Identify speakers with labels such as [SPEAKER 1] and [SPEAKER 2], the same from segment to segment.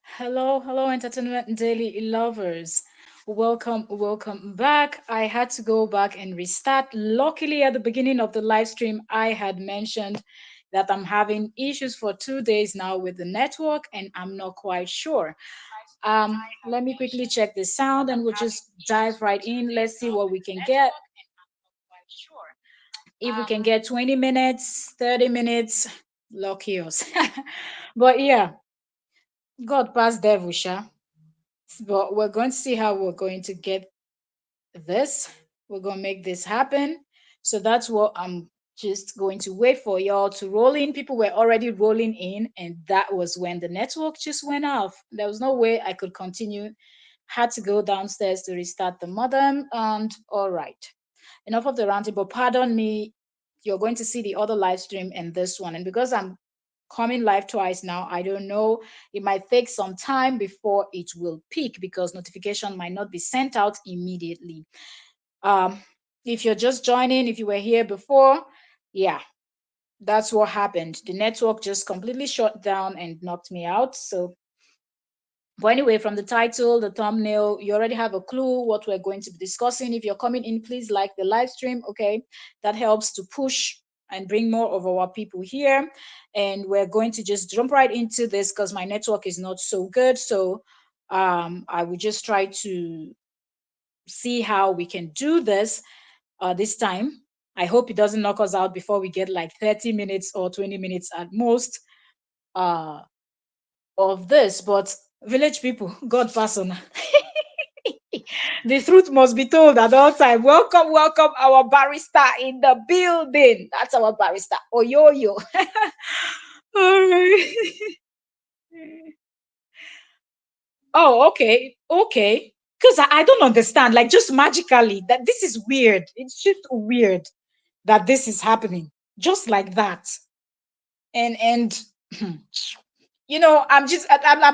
[SPEAKER 1] Hello, hello, Entertainment Daily lovers. Welcome back. I had to go back and restart. Luckily, at the beginning of the live stream, I had mentioned that I'm having issues for 2 days now with the network, and I'm not quite sure. Let me quickly check the sound, and we'll just dive right in. Let's see what we can get. If we can get 20 minutes, 30 minutes, lucky us. But yeah, God pass devil, sha. But we're going to see how we're going to get this. We're going to make this happen. So that's what I'm just going to wait for y'all to roll in. People were already rolling in, and that was when the network just went off. There was no way I could continue. Had to go downstairs to restart the modem. And all right, enough of the ranting. But pardon me, you're going to see the other live stream and this one. And because I'm coming live twice now, I don't know, it might take some time before it will peak because notification might not be sent out immediately. um if you're just joining, if you were here before, yeah, that's what happened. The network just completely shut down and knocked me out. So but anyway, from the title, the thumbnail, you already have a clue what we're going to be discussing. If you're coming in, please like the live stream. Okay, that helps to push and bring more of our people here. And we're going to just jump right into this because my network is not so good. So I will just try to see how we can do this this time. I hope it doesn't knock us out before we get like 30 minutes or 20 minutes at most uh, of this. But village people, God person. The truth must be told at all time. Welcome, our barrister in the building. That's our barrister. Oyoyo. All right. Oh, okay. Because I don't understand. Like, just magically, that this is weird. It's just weird that this is happening just like that. And I'm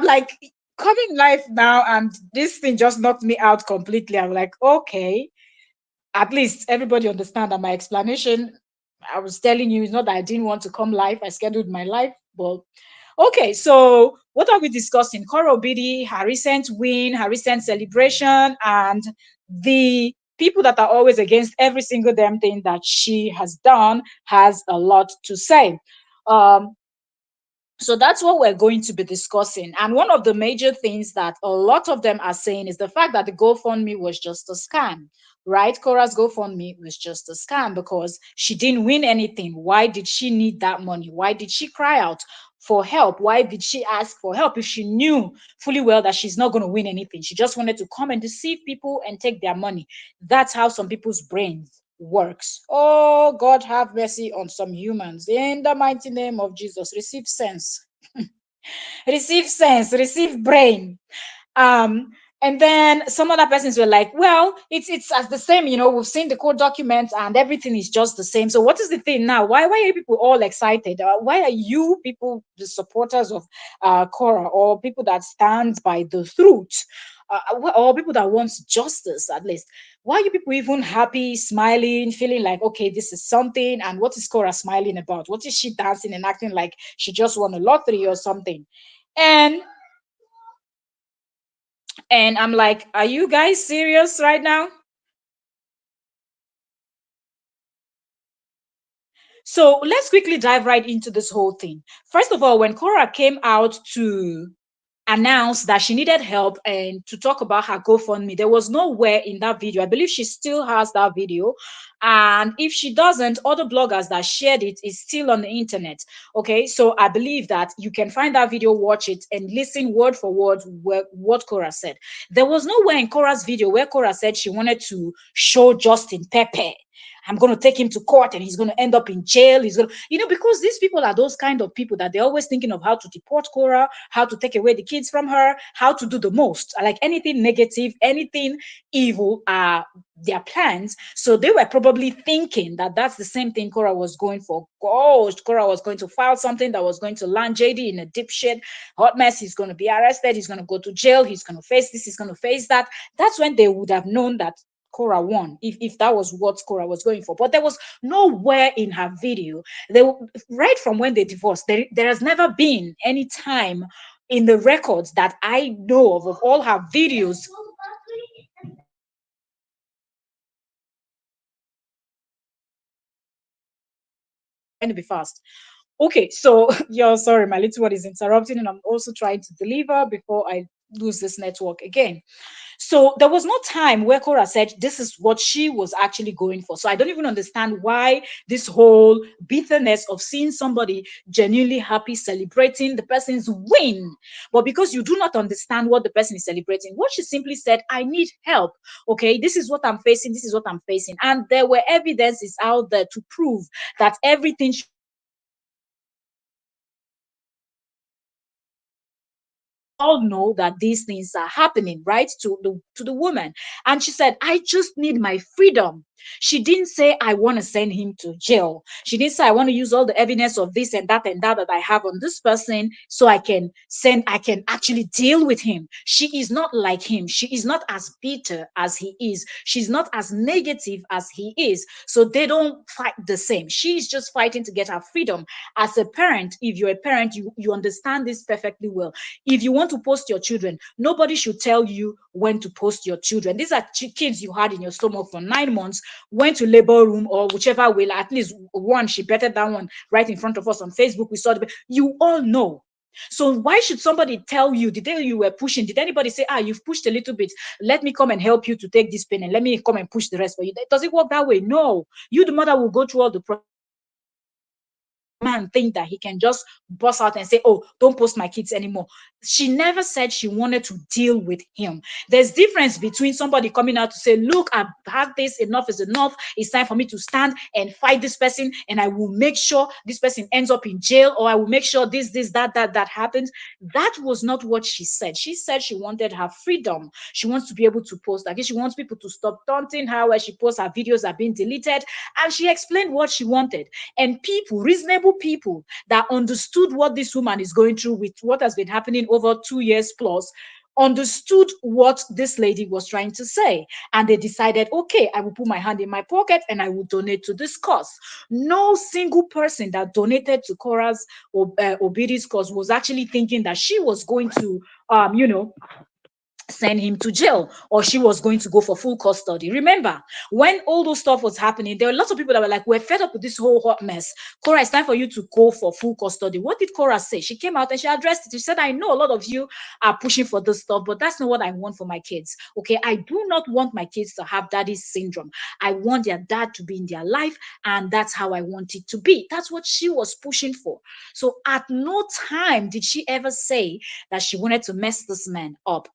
[SPEAKER 1] like coming live now, and this thing just knocked me out completely. I'm like, okay, at least everybody understand that my explanation, I was telling you, it's not that I didn't want to come live. I scheduled my life, but okay. So what are we discussing? Korra Obidi, her recent win, her recent celebration, and the people that are always against every single damn thing that she has done has a lot to say. Um, so that's what we're going to be discussing. And one of the major things that a lot of them are saying is the fact that the GoFundMe was just a scam, right? Cora's GoFundMe was just a scam because she didn't win anything. Why did she need that money? Why did she cry out for help? Why did she ask for help if she knew fully well that she's not going to win anything? She just wanted to come and deceive people and take their money. That's how some people's brains works. Oh, God have mercy on some humans. In the mighty name of Jesus, receive sense. Receive sense, receive brain. Um, and then some other persons were like, well, it's as the same, we've seen the court documents and everything is just the same. So what is the thing now? Why are you people all excited? Why are you people the supporters of Korra, or people that stand by the truth? Or people that want justice, at least? Why are you people even happy, smiling, feeling like, okay, this is something? And what is Korra smiling about? What is she dancing and acting like she just won a lottery or something? And I'm like, are you guys serious right now? So let's quickly dive right into this whole thing. First of all, when Cora came out to announce that she needed help and to talk about her GoFundMe, there was nowhere in that video. I believe she still has that video. And if she doesn't, other bloggers that shared it is still on the internet. Okay, so I believe that you can find that video, watch it, and listen word for word what Cora said. There was nowhere in Cora's video where Cora said she wanted to show Justin Pepe. I'm going to take him to court and he's going to end up in jail. He's going to, because these people are those kind of people that they're always thinking of how to deport Cora, how to take away the kids from her, how to do the most. Like anything negative, anything evil are their plans. So they were probably thinking that that's the same thing Cora was going for. Oh, Cora was going to file something that was going to land JD in a deep shit, hot mess. He's going to be arrested. He's going to go to jail. He's going to face this. He's going to face that. That's when they would have known that Korra won, if that was what Korra was going for. But there was nowhere in her video. They right from when they divorced, there has never been any time in the records that I know of all her videos. Trying to be fast. Okay, so you're sorry, my little one is interrupting, and I'm also trying to deliver before I lose this network again. So there was no time where Cora said this is what she was actually going for. So I don't even understand why this whole bitterness of seeing somebody genuinely happy celebrating the person's win. But because you do not understand what the person is celebrating, what she simply said, I need help. Okay, this is what I'm facing, this is what I'm facing. And there were evidences out there to prove that everything all know that these things are happening, right, to the woman. And she said, I just need my freedom. She didn't say I want to send him to jail. She didn't say I want to use all the evidence of this and that I have on this person so I can actually deal with him. She is not like him. She is not as bitter as he is. She's not as negative as he is. So they don't fight the same. She's just fighting to get her freedom. As a parent, if you're a parent, you understand this perfectly well. If you want to post your children, nobody should tell you when to post your children. These are kids you had in your stomach for 9 months, went to labor room or whichever way. At least one, she bettered that one right in front of us on Facebook. We saw you all know. So why should somebody tell you the day you were pushing? Did anybody say, you've pushed a little bit, let me come and help you to take this pen and let me come and push the rest for you? Does it work that way? No. You, the mother, will go through all the man think that he can just bust out and say, oh, don't post my kids anymore. She never said she wanted to deal with him. There's difference between somebody coming out to say, look, I've had this, enough is enough, it's time for me to stand and fight this person, and I will make sure this person ends up in jail, or I will make sure that happens. That was not what she said. She said she wanted her freedom. She wants to be able to post. I guess she wants people to stop taunting her where she posts her videos are being deleted, and she explained what she wanted. And people, reasonable people that understood what this woman is going through with what has been happening over 2 years plus, understood what this lady was trying to say. And they decided, okay, I will put my hand in my pocket and I will donate to this cause. No single person that donated to Korra's Obidi's cause was actually thinking that she was going to, send him to jail or she was going to go for full custody. Remember, when all those stuff was happening, there were lots of people that were like, we're fed up with this whole hot mess. Korra, it's time for you to go for full custody. What did Korra say? She came out and she addressed it. She said, I know a lot of you are pushing for this stuff, but that's not what I want for my kids. Okay, I do not want my kids to have daddy's syndrome. I want their dad to be in their life, and that's how I want it to be. That's what she was pushing for. So at no time did she ever say that she wanted to mess this man up.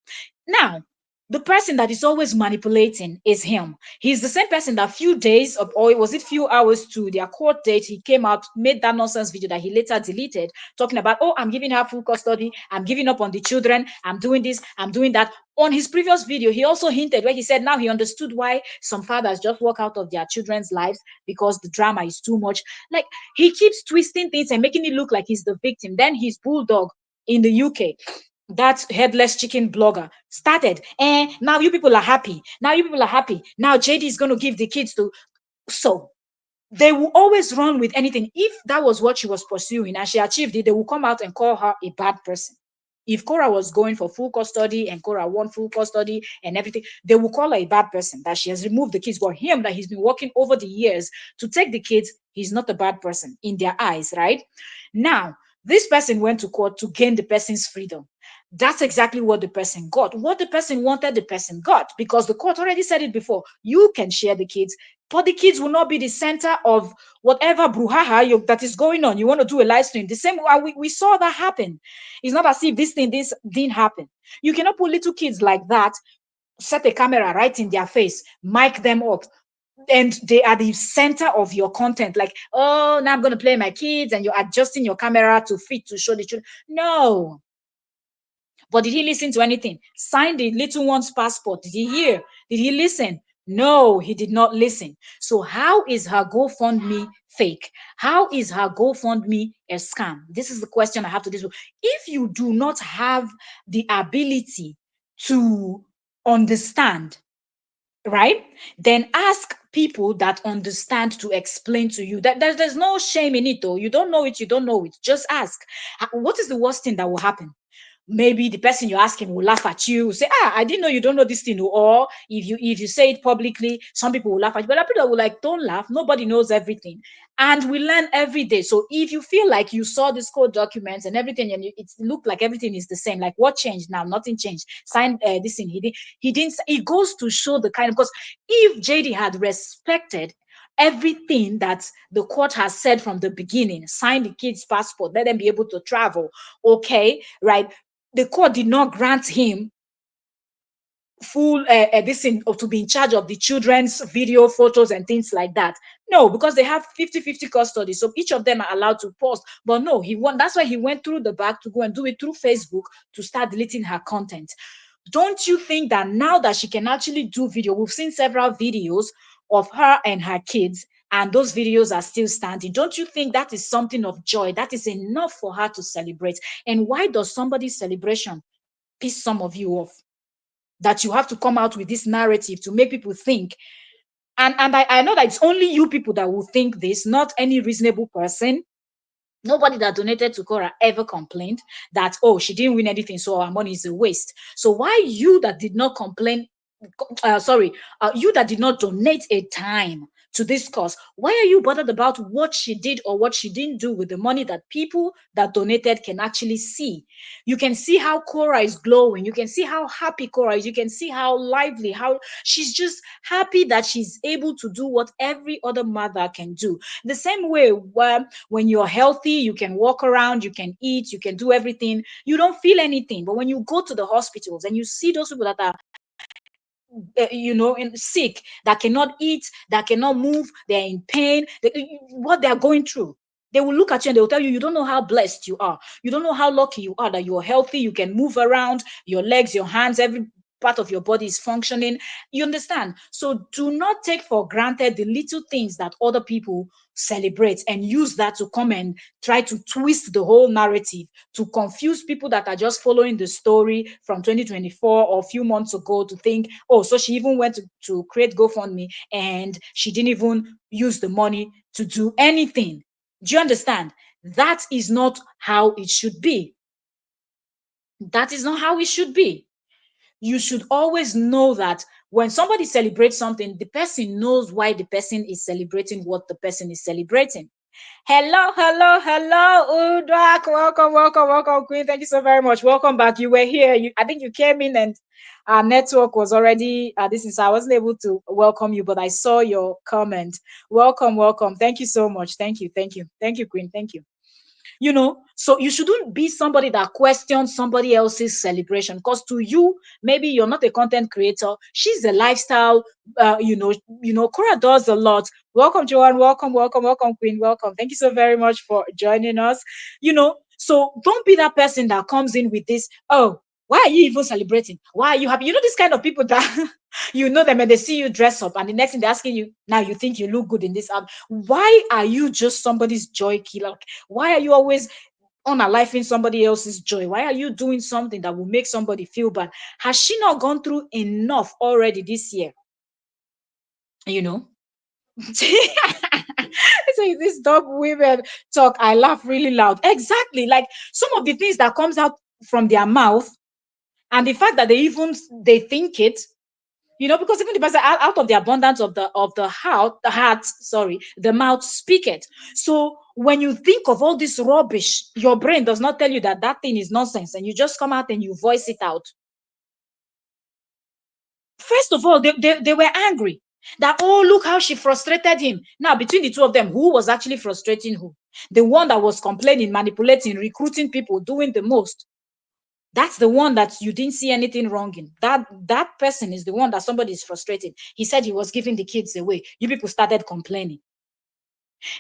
[SPEAKER 1] Now, the person that is always manipulating is him. He's the same person that few days of, or was it few hours to their court date, he came out, made that nonsense video that he later deleted, talking about, oh, I'm giving her full custody, I'm giving up on the children, I'm doing this, I'm doing that. On his previous video, he also hinted where he said now he understood why some fathers just walk out of their children's lives because the drama is too much. Like, he keeps twisting things and making it look like he's the victim. Then his bulldog in the UK, that headless chicken blogger, started, and now you people are happy. Now you people are happy. Now JD is going to give the kids to. So they will always run with anything. If that was what she was pursuing and she achieved it, they will come out and call her a bad person. If Korra was going for full custody and Korra won full custody and everything, they will call her a bad person, that she has removed the kids. But him, that he's been working over the years to take the kids, he's not a bad person in their eyes, right? Now, this person went to court to gain the person's freedom. That's exactly what the person got. What the person wanted, the person got, because the court already said it before. You can share the kids, but the kids will not be the center of whatever brouhaha that is going on. You want to do a live stream. The same way we saw that happen. It's not as if this didn't happen. You cannot put little kids like that, set a camera right in their face, mic them up, and they are the center of your content. Like, oh, now I'm going to play my kids, and you're adjusting your camera to fit to show the children. No. But did he listen to anything? Sign the little one's passport. Did he hear? Did he listen? No, he did not listen. So how is her GoFundMe fake? How is her GoFundMe a scam? This is the question I have to this. If you do not have the ability to understand right? Then ask people that understand to explain to you. That there's no shame in it, though. You don't know it, you don't know it. Just ask. What is the worst thing that will happen? Maybe the person you're asking will laugh at you, say, I didn't know you don't know this thing. Or if you say it publicly, some people will laugh at you. But other people will like, don't laugh. Nobody knows everything. And we learn every day. So if you feel like you saw this code documents and everything, and it looked like everything is the same, like what changed now? Nothing changed. Signed this thing. He didn't. It goes to show the kind of, because if JD had respected everything that the court has said from the beginning, sign the kids' passport, let them be able to travel, okay, right? The court did not grant him full this thing, or to be in charge of the children's video, photos, and things like that. No, because they have 50-50 custody. So each of them are allowed to post. But no, he won. That's why he went through the back to go and do it through Facebook to start deleting her content. Don't you think that now that she can actually do video, we've seen several videos of her and her kids, and those videos are still standing. Don't you think that is something of joy? That is enough for her to celebrate. And why does somebody's celebration piss some of you off? That you have to come out with this narrative to make people think. And I know that it's only you people that will think this, not any reasonable person. Nobody that donated to Korra ever complained that, oh, she didn't win anything, so our money is a waste. So why you that did not complain, you that did not donate a time to this cause, why are you bothered about what she did or what she didn't do with the money that people that donated can actually see? You can see how Korra is glowing. You can see how happy Korra is. You can see how lively, how she's just happy that she's able to do what every other mother can do. The same way when you're healthy, you can walk around, you can eat, you can do everything. You don't feel anything. But when you go to the hospitals and you see those people that are sick, that cannot eat, that cannot move, they're in pain, what they're going through, they will look at you and they'll tell you, you don't know how blessed you are. You don't know how lucky you are that you're healthy, you can move around, your legs, your hands, every part of your body is functioning. You understand? So do not take for granted the little things that other people celebrate and use that to come and try to twist the whole narrative, to confuse people that are just following the story from 2024 or a few months ago, to think, oh, so she even went to create GoFundMe and she didn't even use the money to do anything. Do you understand? That is not how it should be. That is not how it should be. You should always know that when somebody celebrates something, the person knows why the person is celebrating what the person is celebrating. Hello, hello, hello, Udak. Welcome, welcome, welcome, Queen. Thank you so very much. Welcome back. You were here. I think you came in and our network was already this is I wasn't able to welcome you, but I saw your comment. Welcome, welcome. Thank you so much. Thank you, thank you, thank you, Queen. Thank you. So you shouldn't be somebody that questions somebody else's celebration, because to you, maybe you're not a content creator, she's a lifestyle. Korra does a lot. Welcome, Joanne. Welcome, welcome, welcome, Queen. Welcome. Thank you so very much for joining us. So don't be that person that comes in with this, oh, why are you even celebrating? Why are you happy? This kind of people that you know them and they see you dress up, and the next thing they're asking you, now you think you look good in this outfit. Why are you just somebody's joy killer? Why are you always unaliving somebody else's joy? Why are you doing something that will make somebody feel bad? Has she not gone through enough already this year? You know? So this dog women talk, I laugh really loud. Exactly. Like some of the things that comes out from their mouth, and the fact that they think it, because even the person out of the abundance of the heart, sorry, the mouth speak it. So when you think of all this rubbish, your brain does not tell you that that thing is nonsense, and you just come out and you voice it out. First of all, they were angry that, oh, look how she frustrated him. Now, between the two of them, who was actually frustrating who? The one that was complaining, manipulating, recruiting people, doing the most. That's the one that you didn't see anything wrong in. That person is the one that somebody is frustrated. He said he was giving the kids away. You people started complaining.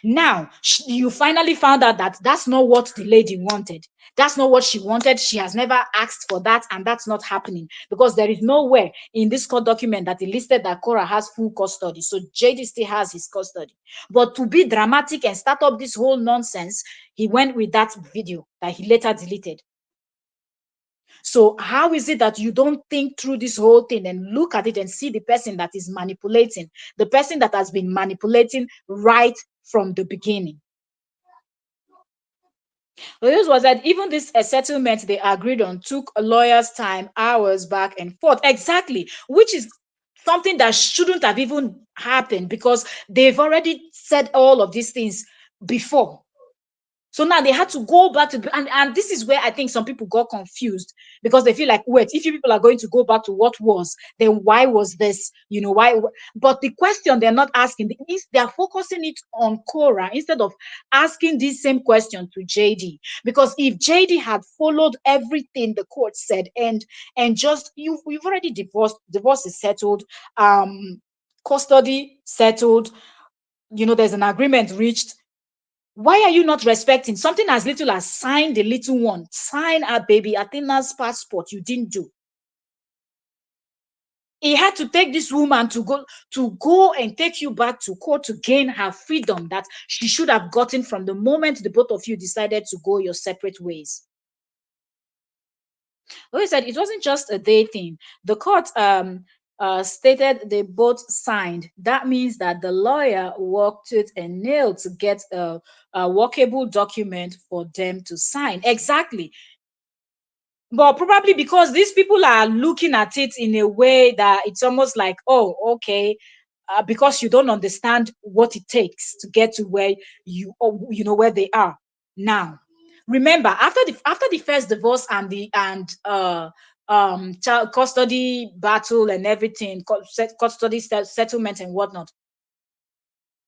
[SPEAKER 1] Now, you finally found out that that's not what the lady wanted. That's not what she wanted. She has never asked for that, and that's not happening, because there is nowhere in this court document that it listed that Korra has full custody. So JD still has his custody. But to be dramatic and start up this whole nonsense, he went with that video that he later deleted. So how is it that you don't think through this whole thing and look at it and see the person that is manipulating, the person that has been manipulating right from the beginning? The news was that even this settlement they agreed on took a lawyer's time, hours back and forth. Exactly, which is something that shouldn't have even happened because they've already said all of these things before. So now they had to go back to, and this is where I think some people got confused because they feel like, wait, if you people are going to go back to what was, then why was this? Why? But the question they're not asking is they're focusing it on Korra instead of asking this same question to JD. Because if JD had followed everything the court said and just you've already divorce is settled, custody settled, there's an agreement reached. Why are you not respecting something as little as sign the little one, sign our baby Athena's passport? You didn't do. He had to take this woman to go and take you back to court to gain her freedom that she should have gotten from the moment the both of you decided to go your separate ways. He said it wasn't just a day thing. The court stated they both signed. That means that the lawyer worked it and nailed to get a workable document for them to sign. Exactly. But probably because these people are looking at it in a way that it's almost like, oh, okay, because you don't understand what it takes to get to where where they are now. Remember, after the first divorce and the child custody battle and everything, custody settlement and whatnot,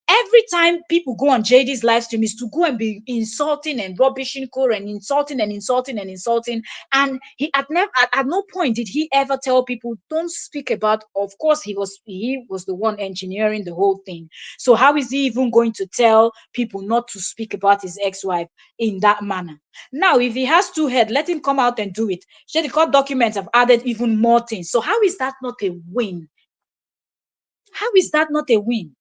[SPEAKER 1] every time people go on JD's live stream is to go and be insulting and rubbishing Korra and insulting and insulting and insulting. And he at no point did he ever tell people don't speak about. Of course, he was the one engineering the whole thing. So how is he even going to tell people not to speak about his ex-wife in that manner? Now, if he has two heads, let him come out and do it. The court documents have added even more things. So how is that not a win? How is that not a win?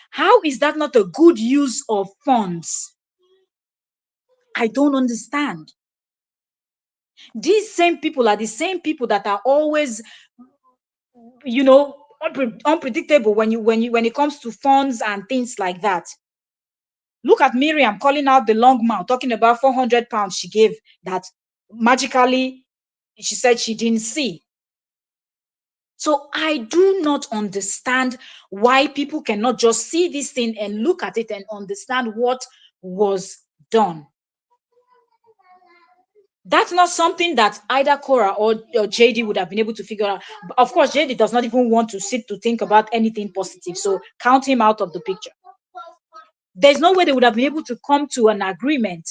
[SPEAKER 1] How is that not a good use of funds? I don't understand. These same people are the same people that are always, unpredictable when it comes to funds and things like that. Look at Miriam calling out the long mouth, talking about 400 pounds she gave that magically she said she didn't see. So I do not understand why people cannot just see this thing and look at it and understand what was done. That's not something that either Korra or JD would have been able to figure out. Of course, JD does not even want to sit to think about anything positive. So count him out of the picture. There's no way they would have been able to come to an agreement.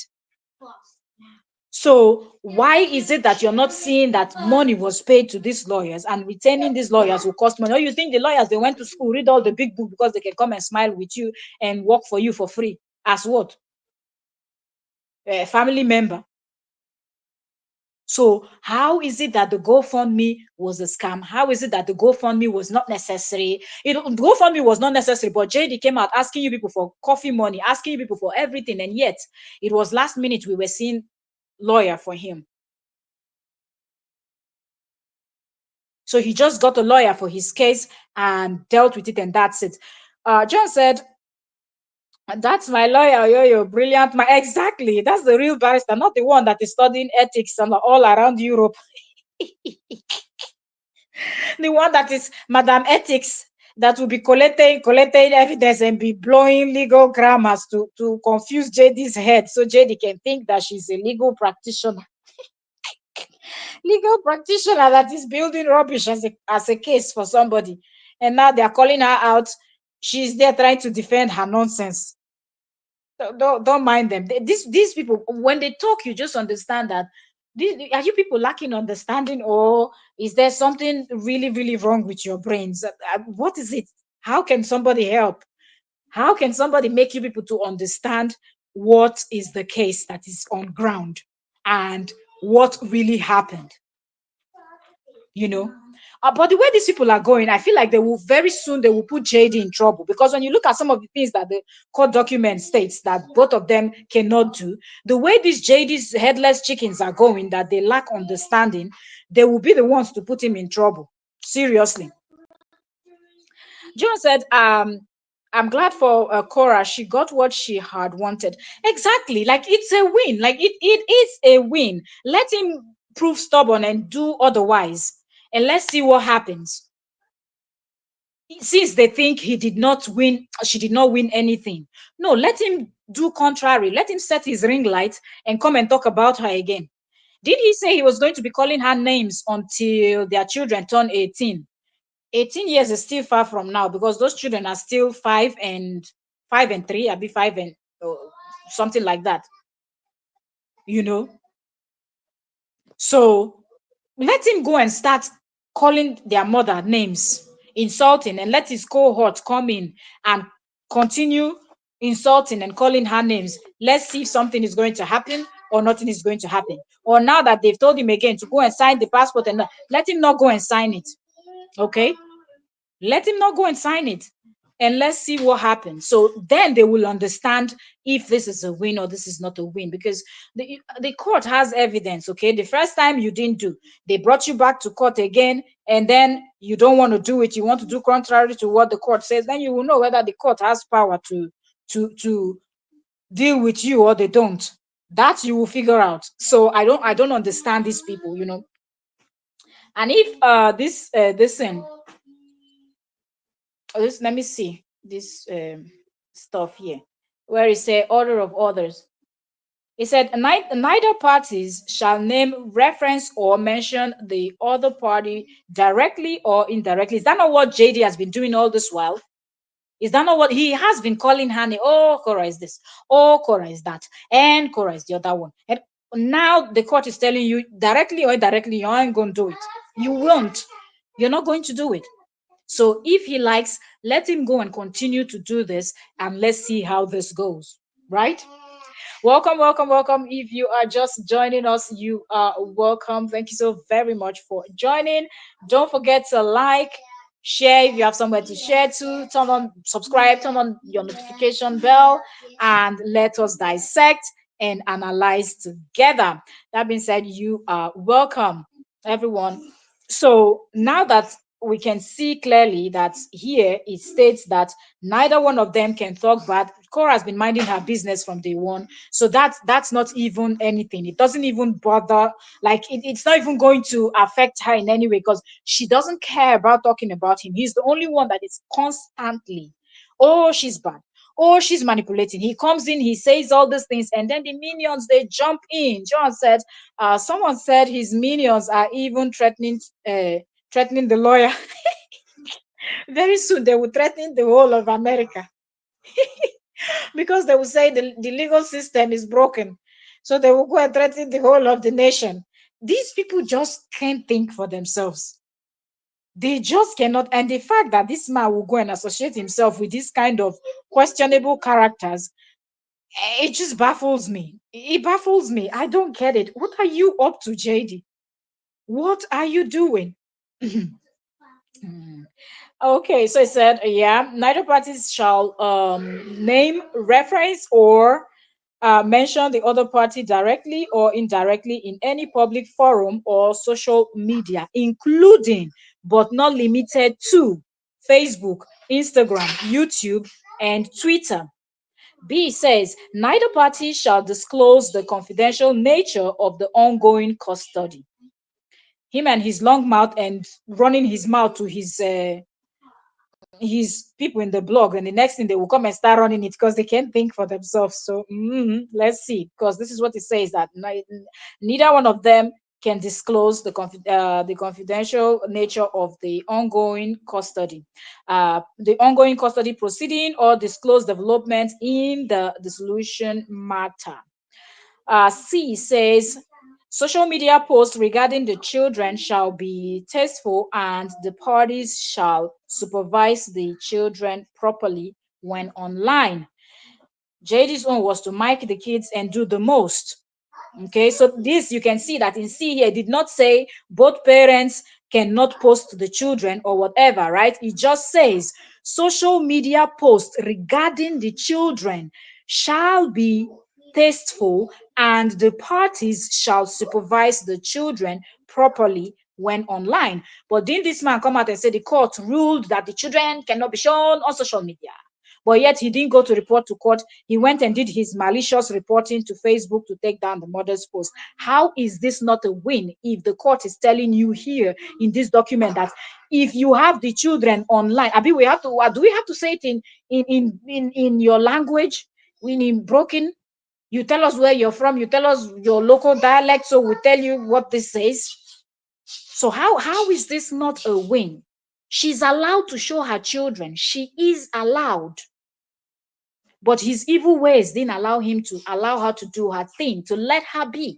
[SPEAKER 1] So why is it that you're not seeing that money was paid to these lawyers and retaining these lawyers will cost money? Or you think the lawyers, they went to school, read all the big book because they can come and smile with you and work for you for free? As what? A family member. So how is it that the GoFundMe was a scam? How is it that the GoFundMe was not necessary? GoFundMe was not necessary, but JD came out asking you people for coffee money, asking you people for everything, and yet it was last minute we were seeing lawyer for him. So he just got a lawyer for his case and dealt with it, and that's it. John said, that's my lawyer, yo, brilliant. Exactly, that's the real barrister, not the one that is studying ethics and all around Europe. The one that is Madam Ethics that will be collecting evidence and be blowing legal grammars to confuse JD's head so JD can think that she's a legal practitioner. Legal practitioner that is building rubbish as a case for somebody. And now they are calling her out. She's there trying to defend her nonsense. Don't mind them. These people, when they talk, you just understand that are you people lacking understanding, or is there something really, really wrong with your brains? What is it? How can somebody help? How can somebody make you people to understand what is the case that is on ground and what really happened? You know, But the way these people are going, I feel like they will very soon they will put JD in trouble, because when you look at some of the things that the court document states that both of them cannot do, the way these JD's headless chickens are going, that they lack understanding, they will be the ones to put him in trouble. Seriously. John said, I'm glad for Korra. She got what she had wanted. Exactly. Like, it's a win. Like, it is a win. Let him prove stubborn and do otherwise. And let's see what happens. Since they think he did not win, she did not win anything. No, let him do contrary. Let him set his ring light and come and talk about her again. Did he say he was going to be calling her names until their children turn 18? 18 years is still far from now, because those children are still 5 and 3. I'll be 5 and something like that, you know. So let him go and start calling their mother names, insulting, and let his cohort come in and continue insulting and calling her names. Let's see if something is going to happen or nothing is going to happen. Or now that they've told him again to go and sign the passport, and let him not go and sign it. Okay? Let him not go and sign it. And let's see what happens. So then they will understand if this is a win or this is not a win, because the court has evidence. Okay, the first time you didn't do, they brought you back to court again, and then you don't want to do it, you want to do contrary to what the court says, then you will know whether the court has power to deal with you or they don't. That you will figure out. So I don't understand these people, you know. And if this thing, let me see this stuff here, where it say order of others. It said, neither parties shall name, reference, or mention the other party directly or indirectly. Is that not what JD has been doing all this while? Is that not what he has been calling Hani? Oh, Korra is this. Oh, Korra is that. And Korra is the other one. And now the court is telling you, directly or indirectly, you aren't going to do it. You won't. You're not going to do it. So if he likes, let him go and continue to do this, and let's see how this goes, right? Welcome, welcome, welcome. If you are just joining us, you are welcome. Thank you so very much for joining. Don't forget to like, share if you have somewhere to share to, turn on, subscribe, turn on your notification bell, and let us dissect and analyze together. That being said, you are welcome, everyone. So now that we can see clearly that here it states that neither one of them can talk bad. Cora has been minding her business from day one, so that's not even anything. It doesn't even bother, like it's not even going to affect her in any way, because she doesn't care about talking about him. He's the only one that is constantly, oh, she's bad, oh, she's manipulating. He comes in, he says all these things, and then the minions, they jump in. John said, someone said his minions are even threatening the lawyer. Very soon they will threaten the whole of America, because they will say the legal system is broken. So they will go and threaten the whole of the nation. These people just can't think for themselves. They just cannot. And the fact that this man will go and associate himself with this kind of questionable characters, it just baffles me. It baffles me. I don't get it. What are you up to, JD? What are you doing? Okay, so it said, yeah, neither parties shall name, reference, or mention the other party directly or indirectly in any public forum or social media, including but not limited to Facebook, Instagram, YouTube, and Twitter. B says, neither party shall disclose the confidential nature of the ongoing custody. Him and his long mouth and running his mouth to his people in the blog, and the next thing they will come and start running it because they can't think for themselves. So let's see, because this is what it says, that neither one of them can disclose the confidential nature of the ongoing custody proceeding, or disclose developments in the dissolution matter. C says, social media posts regarding the children shall be tasteful, and the parties shall supervise the children properly when online. JD's own was to mic the kids and do the most. Okay, so this, you can see that in C here, did not say both parents cannot post the children or whatever, right? It just says social media posts regarding the children shall be tasteful, and the parties shall supervise the children properly when online. But didn't this man come out and say the court ruled that the children cannot be shown on social media? But yet he didn't go to report to court. He went and did his malicious reporting to Facebook to take down the mother's post. How is this not a win if the court is telling you here in this document that if you have the children online, Abi, we have to, do we have to say it in your language, in broken? You tell us where you're from, you tell us your local dialect, so we tell you what this says. So how is this not a win? She's allowed to show her children. She is allowed. But his evil ways didn't allow him to allow her to do her thing, to let her be.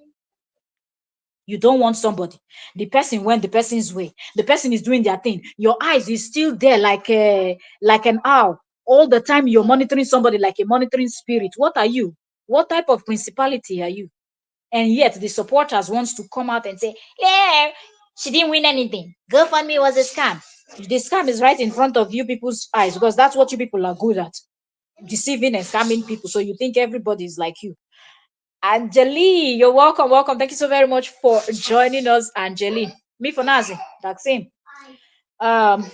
[SPEAKER 1] You don't want somebody. The person went the person's way. The person is doing their thing. Your eyes is still there like an owl. All the time you're monitoring somebody like a monitoring spirit. What are you? What type of principality are you? And yet the supporters wants to come out and say, yeah, she didn't win anything. GoFundMe was a scam. The scam is right in front of you people's eyes because that's what you people are good at. Deceiving and scamming people. So you think everybody is like you. Angeli, you're welcome. Welcome. Thank you so very much for joining us, Angeli. Me for Nazi. That's him. Um,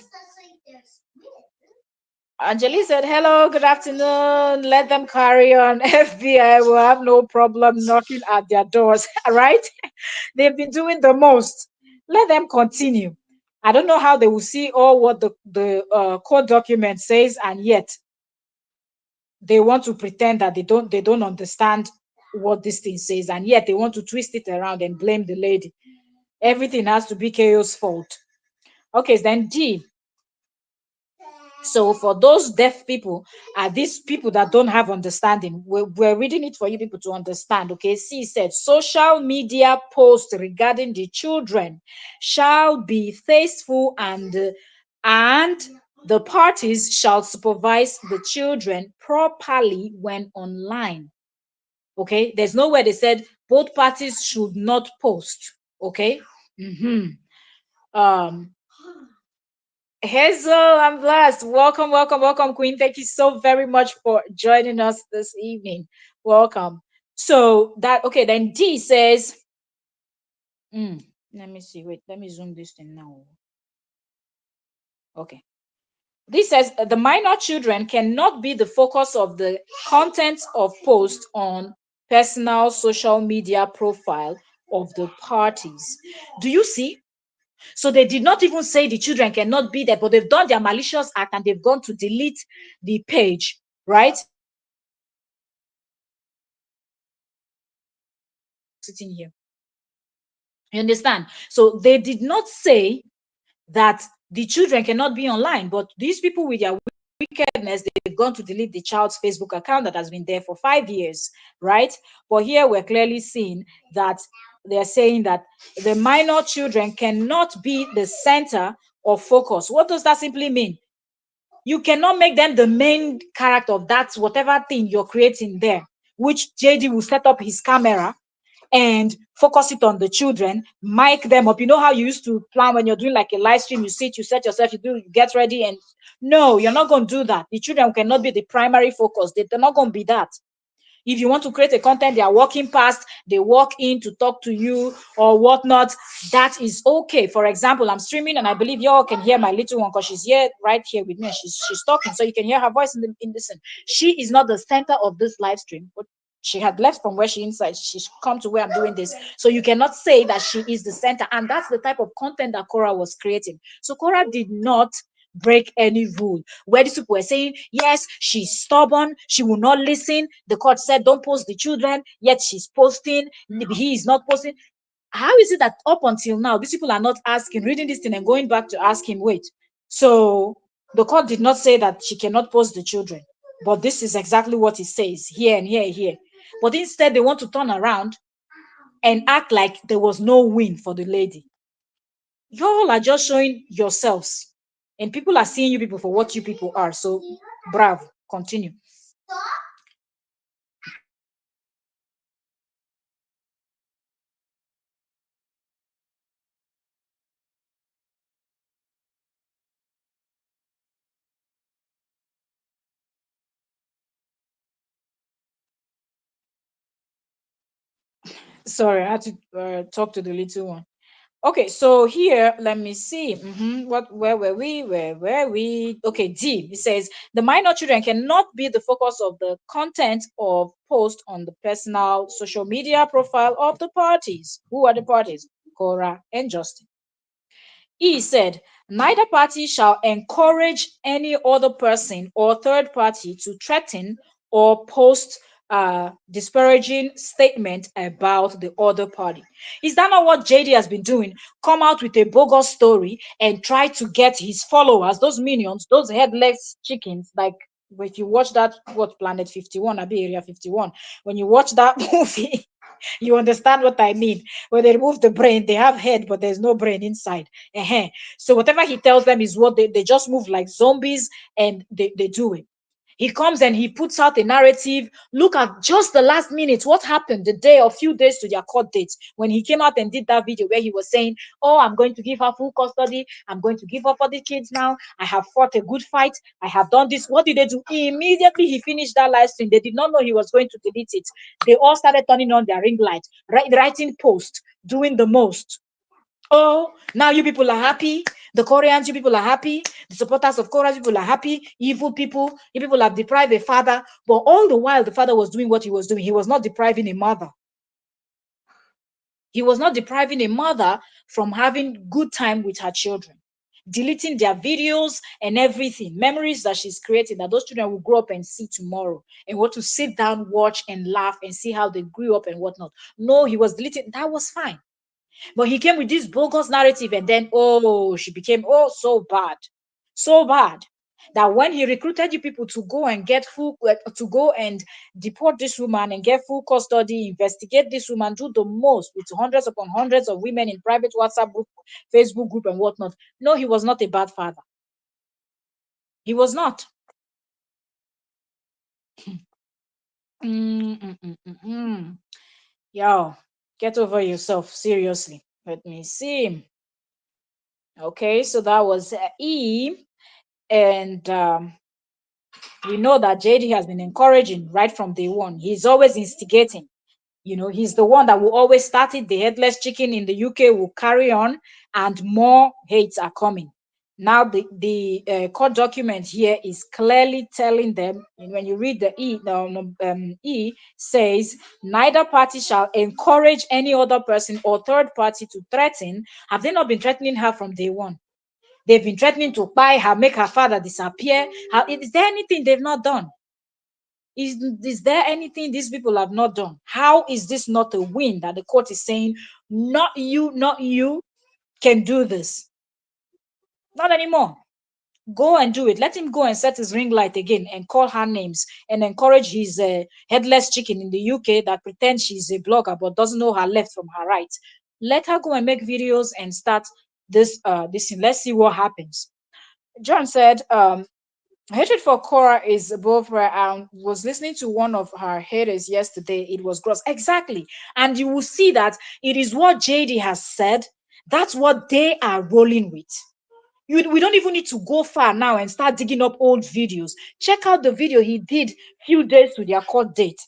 [SPEAKER 1] Angeli said, hello, good afternoon. Let them carry on. FBI will have no problem knocking at their doors. Right? They've been doing the most. Let them continue. I don't know how they will see all what the court document says, and yet they want to pretend that they don't understand what this thing says, and yet they want to twist it around and blame the lady. Everything has to be KO's fault. Okay, then D. So for those deaf people, are these people that don't have understanding? We're reading it for you people to understand. Okay, C said social media posts regarding the children shall be faithful, and the parties shall supervise the children properly when online. Okay, there's nowhere they said both parties should not post. Okay. Um Hazel, I'm blessed. Welcome, welcome, welcome, Queen. Thank you so very much for joining us this evening. Welcome. So that okay, then D says, let me see. Wait, let me zoom this thing now. Okay. This says the minor children cannot be the focus of the content of posts on personal social media profile of the parties. Do you see? So they did not even say the children cannot be there, but they've done their malicious act and they've gone to delete the page, right? Sitting here. You understand? So they did not say that the children cannot be online, but these people with their wickedness, they've gone to delete the child's Facebook account that has been there for 5 years, right? But here we're clearly seeing that they're saying that the minor children cannot be the center of focus. What does that simply mean? You cannot make them the main character of that whatever thing you're creating there, which JD will set up his camera and focus it on the children, mic them up. You know how you used to plan when you're doing like a live stream, you sit, you set yourself, you get ready, and no, you're not going to do that. The children cannot be the primary focus. They're not going to be that. If you want to create a content, they are walking past, they walk in to talk to you or whatnot, that is okay. For example, I'm streaming and I believe y'all can hear my little one because she's here right here with me and she's talking. So you can hear her voice in this. She is not the center of this live stream, but she had left from where she inside. She's come to where I'm doing this. So you cannot say that she is the center. And that's the type of content that Korra was creating. So Korra did not break any rule. Where these people were saying, yes, she's stubborn, she will not listen. The court said, don't post the children, yet she's posting, he is not posting. How is it that up until now, these people are not asking, reading this thing and going back to ask him, wait, so the court did not say that she cannot post the children, but this is exactly what it says here and here and here. But instead, they want to turn around and act like there was no win for the lady. Y'all are just showing yourselves, and people are seeing you people for what you people are. So, bravo, continue. Sorry, I had to talk to the little one. Okay, so here, let me see. What, where were we? Where were we? Okay, D. It says the minor children cannot be the focus of the content of post on the personal social media profile of the parties. Who are the parties? Korra and Justin. He said, neither party shall encourage any other person or third party to threaten or post disparaging statement about the other party. Is that not what JD has been doing? Come out with a bogus story and try to get his followers, those minions, those headless chickens, like if you watch that, what, Planet 51, Abi Area 51, when you watch that movie, you understand what I mean. When they remove the brain, they have head, but there's no brain inside. So whatever he tells them is what they just move like zombies, and they do it. He comes and he puts out a narrative. Look at just the last minute, what happened the day or few days to their court date, when he came out and did that video where he was saying, oh, I'm going to give her full custody. I'm going to give her for the kids now. I have fought a good fight. I have done this. What did they do? Immediately he finished that live stream, they did not know he was going to delete it. They all started turning on their ring light, writing post, doing the most. Oh, now you people are happy. The Koreans, you people are happy. The supporters of Korra, people are happy. Evil people, you people have deprived a father. But all the while, the father was doing what he was doing. He was not depriving a mother. He was not depriving a mother from having good time with her children, deleting their videos and everything, memories that she's creating that those children will grow up and see tomorrow and want to sit down, watch, and laugh and see how they grew up and whatnot. No, he was deleting. That was fine. But he came with this bogus narrative, and then, oh, she became, oh, so bad that when he recruited you people to go and get full, to go and deport this woman and get full custody, investigate this woman, do the most with hundreds upon hundreds of women in private WhatsApp group, Facebook group, and whatnot. No, he was not a bad father. He was not. Yo, get over yourself, seriously. Let me see. Okay, so that was E. And we know that JD has been encouraging right from day one. He's always instigating. He's the one that will always start it. The headless chicken in the UK will carry on, and more hates are coming. Now, the court document here is clearly telling them, and when you read the E says, neither party shall encourage any other person or third party to threaten. Have they not been threatening her from day one? They've been threatening to buy her, make her father disappear. Is there anything they've not done? Is there anything these people have not done? How is this not a win that the court is saying, not you can do this? Not anymore. Go and do it. Let him go and set his ring light again and call her names and encourage his headless chicken in the UK that pretends she's a blogger but doesn't know her left from her right. Let her go and make videos and start this thing. Let's see what happens. John said, hatred for Korra is above where I was listening to one of her haters yesterday. It was gross. Exactly. And you will see that it is what JD has said. That's what they are rolling with. We don't even need to go far now and start digging up old videos. Check out the video he did few days to their court date.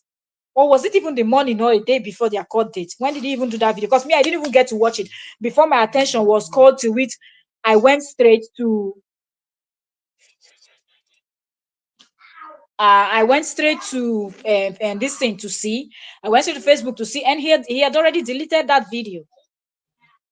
[SPEAKER 1] Or was it even the morning or a day before their court date? When did he even do that video? Because me, I didn't even get to watch it. Before my attention was called to it, I went straight to I went straight to and this thing to see. I went straight to Facebook to see, and he had already deleted that video.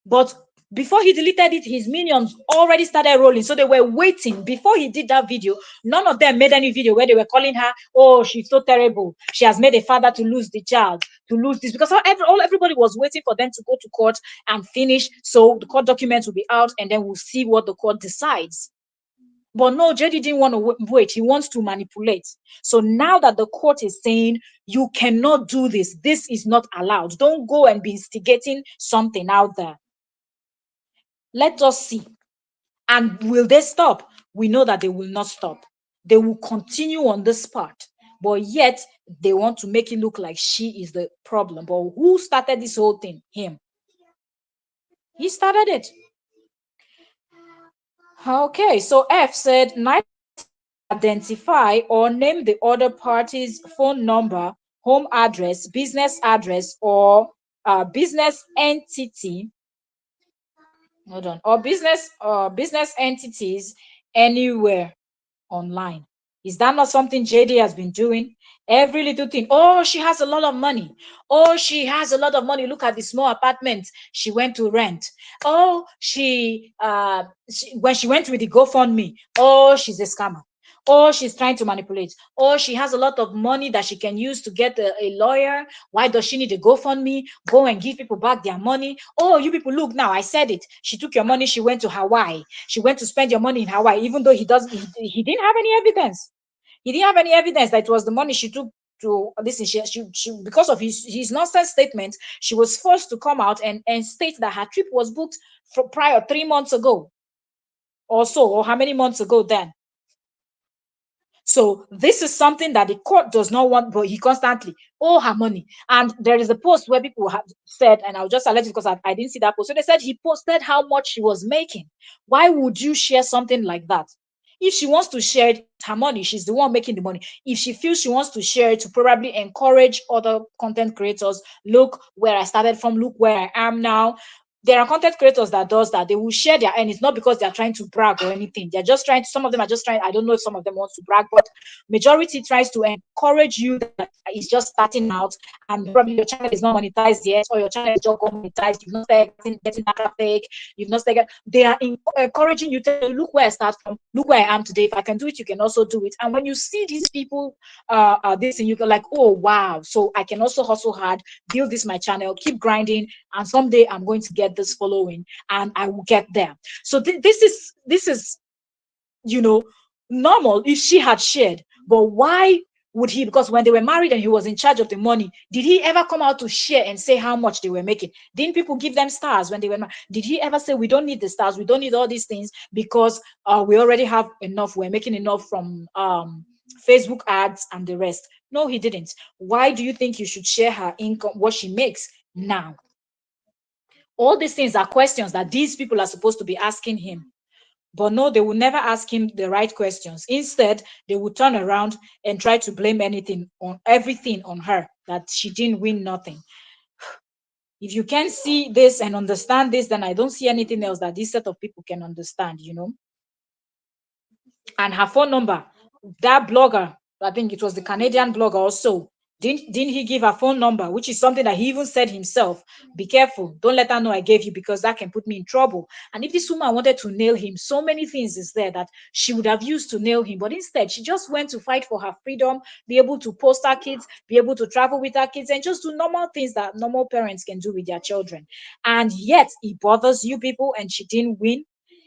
[SPEAKER 1] But before he deleted it, his minions already started rolling. So they were waiting. Before he did that video, none of them made any video where they were calling her, oh, she's so terrible. She has made a father to lose the child, to lose this. Because everybody was waiting for them to go to court and finish. So the court documents will be out, and then we'll see what the court decides. But no, JD didn't want to wait. He wants to manipulate. So now that the court is saying, you cannot do this, this is not allowed. Don't go and be instigating something out there. Let us see. And will they stop? We know that they will not stop. They will continue on this part. But yet, they want to make it look like she is the problem. But who started this whole thing? Him. He started it. Okay, so F said, neither identify or name the other party's phone number, home address, business address, or business entity, hold on, or business entities anywhere online. Is that not something JD has been doing? Every little thing. Oh, she has a lot of money. Oh, she has a lot of money. Look at the small apartment she went to rent. Oh, when she went with the GoFundMe. Oh, she's a scammer. Oh, she's trying to manipulate. Oh, she has a lot of money that she can use to get a lawyer. Why does she need a GoFundMe? Go and give people back their money. Oh, you people, look now. I said it. She took your money. She went to Hawaii. She went to spend your money in Hawaii, even though he didn't have any evidence. He didn't have any evidence that it was the money she took to listen. She because of his nonsense statement, she was forced to come out and state that her trip was booked for prior 3 months ago or so, or how many months ago then. So this is something that the court does not want, but he constantly owe her money. And there is a post where people have said, and I'll just alert it because I didn't see that post. So they said he posted how much she was making. Why would you share something like that? If she wants to share it, it's her money. She's the one making the money. If she feels she wants to share it to probably encourage other content creators, look where I started from, look where I am now. There are content creators that does that. They will share their earnings, not because they're trying to brag or anything. They're just trying to, some of them are just trying, I don't know if some of them want to brag, but majority tries to encourage you that is just starting out and probably your channel is not monetized yet, or your channel is just got monetized, you've not started getting that traffic, you've not started, they are encouraging you to look where I start from, look where I am today. If I can do it, you can also do it. And when you see these people this, and you go like, oh wow, so I can also hustle hard, build this my channel, keep grinding, and someday I'm going to get this following and I will get there. So this is normal if she had shared. But why would he? Because when they were married and he was in charge of the money, did he ever come out to share and say how much they were making? Didn't people give them stars when they were married? Did he ever say, we don't need the stars, we don't need all these things because we already have enough, we're making enough from Facebook ads and the rest? No, he didn't. Why do you think you should share her income, what she makes now? All these things are questions that these people are supposed to be asking him. But no, they will never ask him the right questions. Instead, they will turn around and try to blame everything on her, that she didn't win nothing. If you can see this and understand this, then I don't see anything else that this set of people can understand. And her phone number, that blogger, I think it was the Canadian blogger also, didn't he give her phone number, which is something that he even said himself, be careful, don't let her know I gave you, because that can put me in trouble. And if this woman wanted to nail him, so many things is there that she would have used to nail him, but instead she just went to fight for her freedom, be able to post her kids, be able to travel with her kids, and just do normal things that normal parents can do with their children. And yet it bothers you people, and she didn't win.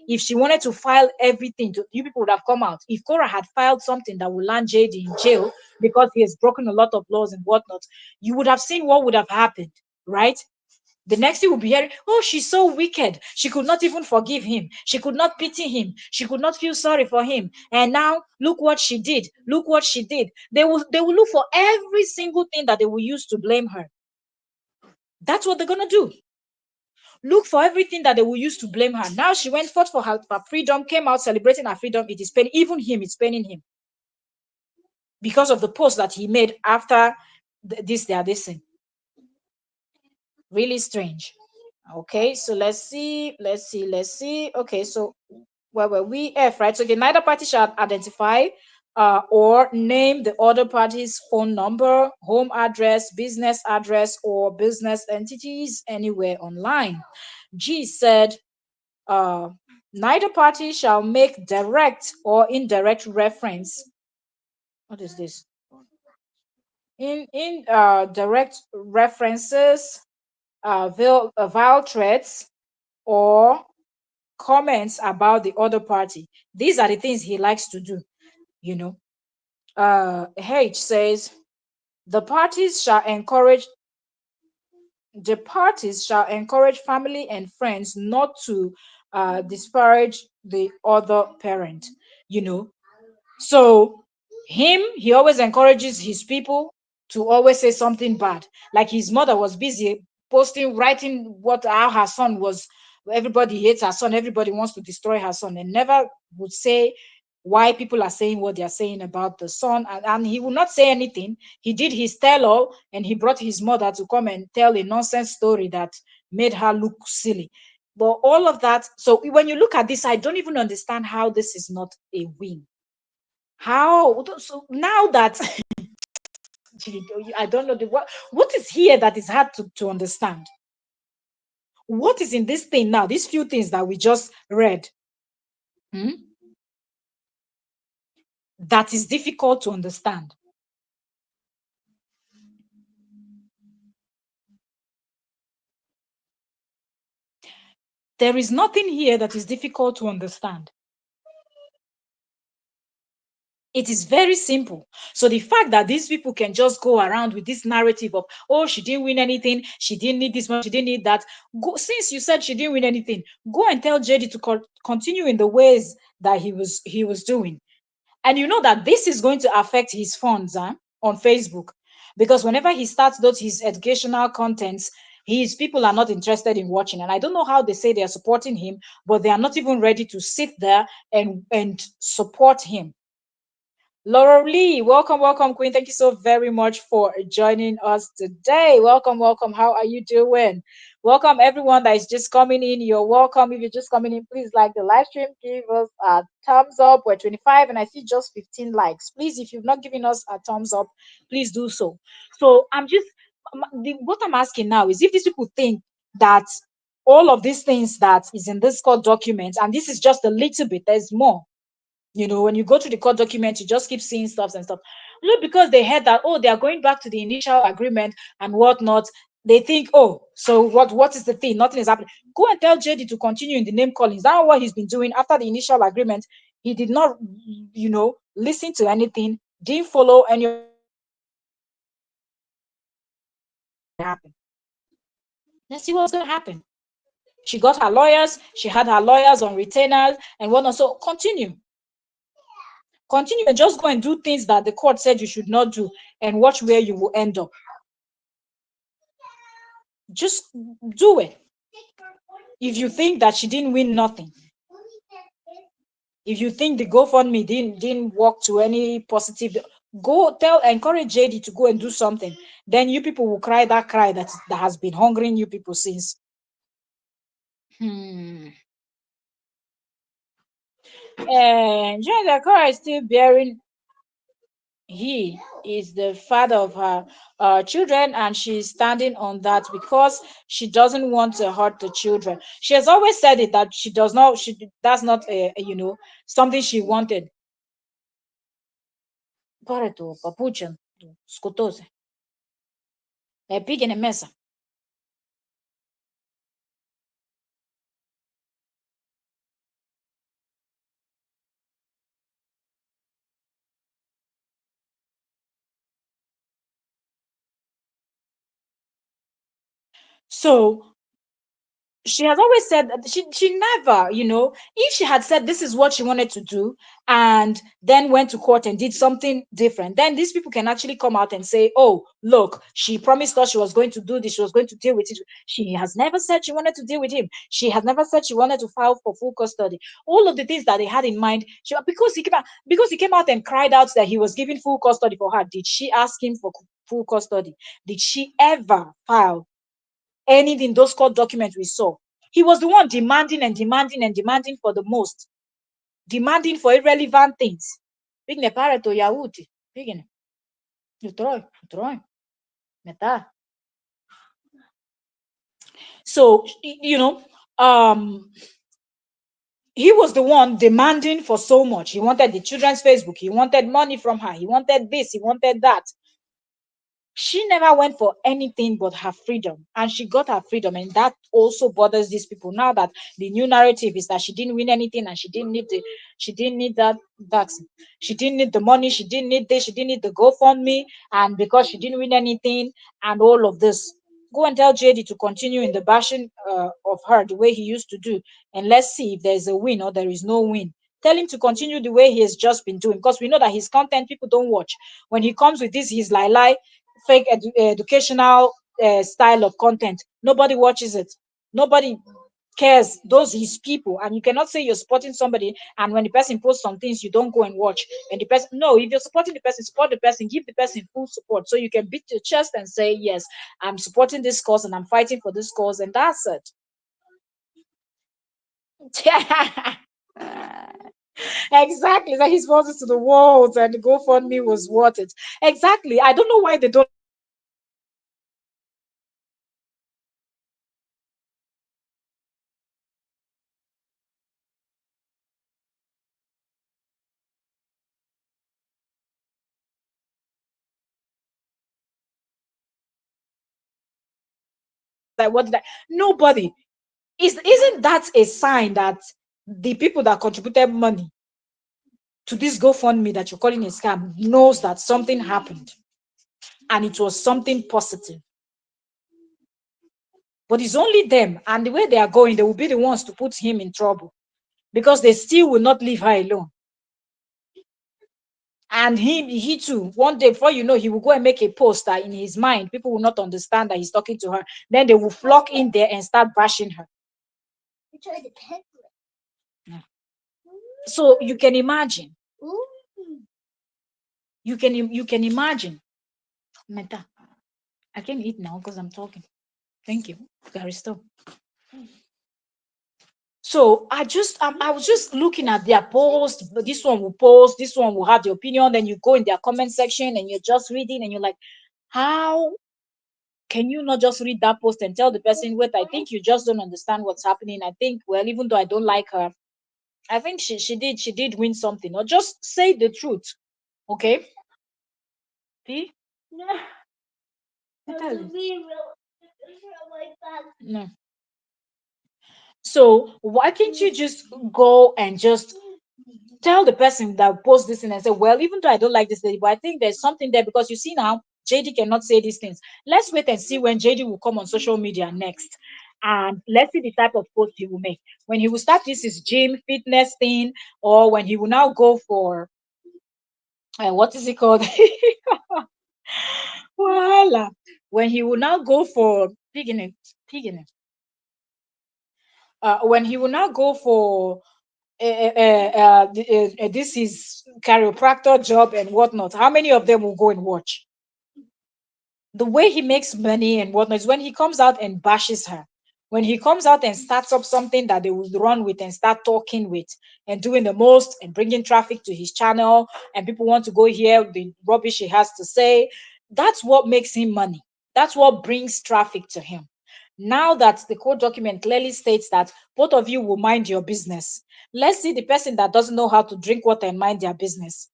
[SPEAKER 1] If she wanted to file everything, you people would have come out. If Korra had filed something that would land JD in jail because he has broken a lot of laws and whatnot, you would have seen what would have happened, right? The next thing will be hearing, oh, she's so wicked. She could not even forgive him. She could not pity him. She could not feel sorry for him. And now look what she did. Look what she did. They will look for every single thing that they will use to blame her. That's what they're gonna do. Look for everything that they will use to blame her. Now she went forth for her freedom, came out celebrating her freedom. It is paining even him, it's paining him because of the post that he made after this thing. Really strange. Okay, so let's see. Okay, so where were we? F, right? So, okay, neither party shall identify or name the other party's phone number, home address, business address, or business entities anywhere online. G said, neither party shall make direct or indirect reference. What is this? In direct references, vile threats, or comments about the other party. These are the things he likes to do, you know. H says the parties shall encourage family and friends not to disparage the other parent, you know. So he always encourages his people to always say something bad. Like his mother was busy posting, writing how her son was. Everybody hates her son. Everybody wants to destroy her son, and never would say why people are saying what they are saying about the son, and he will not say anything. He did his tell all, and he brought his mother to come and tell a nonsense story that made her look silly. But all of that, so when you look at this, I don't even understand how this is not a win. How? So now that I don't know what is here that is hard to understand. What is in this thing now? These few things that we just read, hmm, that is difficult to understand. There is nothing here that is difficult to understand. It is very simple. So the fact that these people can just go around with this narrative of, oh, she didn't win anything, she didn't need this much, she didn't need that. Go, since you said she didn't win anything, go and tell JD to continue in the ways that he was doing. And you know that this is going to affect his funds, on Facebook, because whenever he starts those his educational contents, his people are not interested in watching. And I don't know how they say they are supporting him, but they are not even ready to sit there and support him. Laura Lee, welcome, welcome, Queen. Thank you so very much for joining us today. Welcome, welcome. How are you doing? Welcome, everyone that is just coming in. You're welcome. If you're just coming in, please like the live stream. Give us a thumbs up. We're 25, and I see just 15 likes. Please, if you've not given us a thumbs up, please do so. So I'm just what I'm asking now is if these people think that all of these things that is in this court document, and this is just a little bit, there's more. When you go to the court document, you just keep seeing stuff and stuff. Not because they heard that, oh, they are going back to the initial agreement and whatnot. They think, oh, so what is the thing? Nothing is happening. Go and tell JD to continue in the name calling. Is that what he's been doing after the initial agreement? He did not, listen to anything, didn't follow any of what happened. Let's see what's going to happen. She got her lawyers, she had her lawyers on retainers and whatnot. So continue and just go and do things that the court said you should not do, and watch where you will end up. Just do it. If you think that she didn't win nothing, if you think the GoFundMe didn't work to any positive, go encourage JD to go and do something. Then you people will cry that cry that has been hungering you people since. And John Korra is still bearing. He is the father of her children, and she's standing on that because she doesn't want to hurt the children. She has always said it that she does not. That's not something she wanted. Pare tu papuchan tu skotose. E pigene mesa. So she has always said that she never, if she had said this is what she wanted to do and then went to court and did something different, then these people can actually come out and say, oh, look, she promised us she was going to do this, she was going to deal with it. She has never said she wanted to deal with him. She has never said she wanted to file for full custody. All of the things that they had in mind, because he came out and cried out that he was giving full custody for her. Did she ask him for full custody? Did she ever file anything, those court documents we saw? He was the one demanding and demanding and demanding for the most, demanding for irrelevant things. Pigne pare to Yahuti. Pigne. Utroi. Meta. So, he was the one demanding for so much. He wanted the children's Facebook. He wanted money from her. He wanted this. He wanted that. She never went for anything but her freedom, and she got her freedom, and that also bothers these people now that the new narrative is that she didn't win anything and she didn't need that she didn't need the money, she didn't need this, she didn't need the GoFundMe, and because she didn't win anything and all of this. Go and tell JD to continue in the bashing of her the way he used to do, and let's see if there's a win or there is no win. Tell him to continue the way he has just been doing, because we know that his content people don't watch. When he comes with this his lie fake educational style of content, nobody watches it. Nobody. cares, those his people. And you cannot say you're supporting somebody, and when the person posts some things, you don't go and watch. And the person, no, if you're supporting the person, support the person, give the person full support, so you can beat your chest and say, yes, I'm supporting this cause and I'm fighting for this cause, and that's it. Exactly. That he's posted to the world and the GoFundMe was worth it. Exactly. I don't know why they don't like what did I nobody isn't that a sign that the people that contributed money to this GoFundMe that you're calling a scam knows that something happened and it was something positive. But it's only them, and the way they are going, they will be the ones to put him in trouble because they still will not leave her alone. And he too, one day before you know, he will go and make a post that in his mind, people will not understand that he's talking to her. Then they will flock in there and start bashing her. So you can imagine. You can imagine. Meta, I can eat now because I'm talking. Thank you. Gary, stop. So I was just looking at their post. This one will post, this one will have the opinion. Then you go in their comment section and you're just reading and you're like, how can you not just read that post and tell the person, wait, I think you just don't understand what's happening. I think, well, even though I don't like her, I think she did win something. Or just say the truth. Okay? See? I tell you. No. So why can't you just go and just tell the person that posts this thing and say, well, even though I don't like this lady, but I think there's something there because you see now, JD cannot say these things. Let's wait and see when JD will come on social media next. And let's see the type of post he will make. When he will start this is gym fitness thing, or when he will now go for what is it called? Voila. When he will now go for piggy, when he will now go for this is chiropractor job and whatnot, how many of them will go and watch? The way he makes money and whatnot is when he comes out and bashes her. When he comes out and starts up something that they will run with and start talking with and doing the most and bringing traffic to his channel, and people want to go hear the rubbish he has to say. That's what makes him money. That's what brings traffic to him. Now that the court document clearly states that both of you will mind your business, let's see the person that doesn't know how to drink water and mind their business.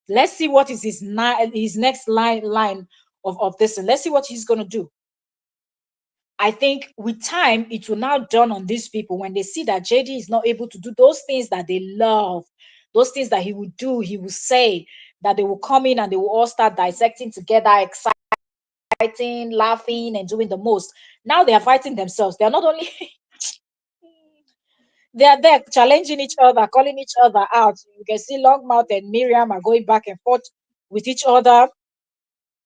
[SPEAKER 1] Let's see what is his next line of this, and let's see what he's going to do. I think with time, it will now dawn on these people when they see that JD is not able to do those things that they love, those things that he will do, he will say, that they will come in and they will all start dissecting together, exciting, laughing, and doing the most. Now they are fighting themselves. They are not only they are there challenging each other, calling each other out. You can see Longmouth and Miriam are going back and forth with each other.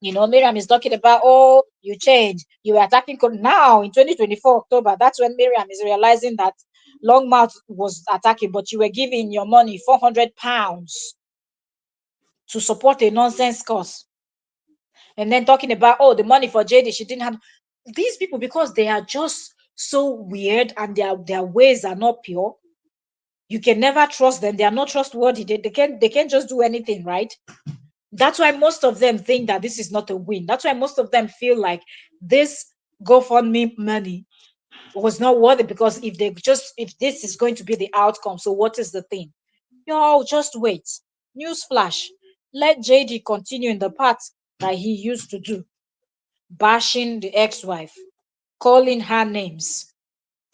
[SPEAKER 1] Miriam is talking about, oh, you change. You were attacking now in 2024 October. That's when Miriam is realizing that Longmouth was attacking, but you were giving your money £400 to support a nonsense cause. And then talking about, oh, the money for JD, she didn't have. These people, because they are just so weird and their ways are not pure, you can never trust them. They are not trustworthy. They can't just do anything, right? That's why most of them think that this is not a win. That's why most of them feel like this GoFundMe money was not worth it, because if this is going to be the outcome, so what is the thing? Y'all just wait. Newsflash. Let JD continue in the path that he used to do, bashing the ex-wife, calling her names,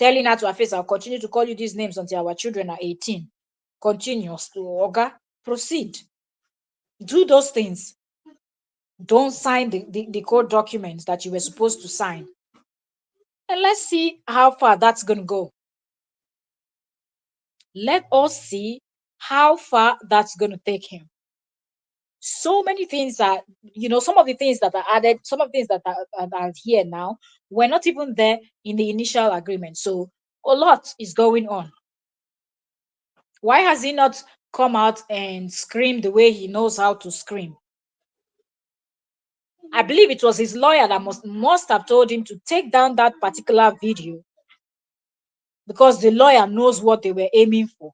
[SPEAKER 1] telling her to her face, I'll continue to call you these names until our children are 18. Continuous to Oga. Proceed. Do those things. Don't sign the court documents that you were supposed to sign. And let's see how far that's going to go. Let us see how far that's going to take him. So many things that, some of the things that are added, some of the things that are here now, were not even there in the initial agreement. So A lot is going on. Why has he not come out and scream the way he knows how to scream? I believe it was his lawyer that must have told him to take down that particular video, because the lawyer knows what they were aiming for.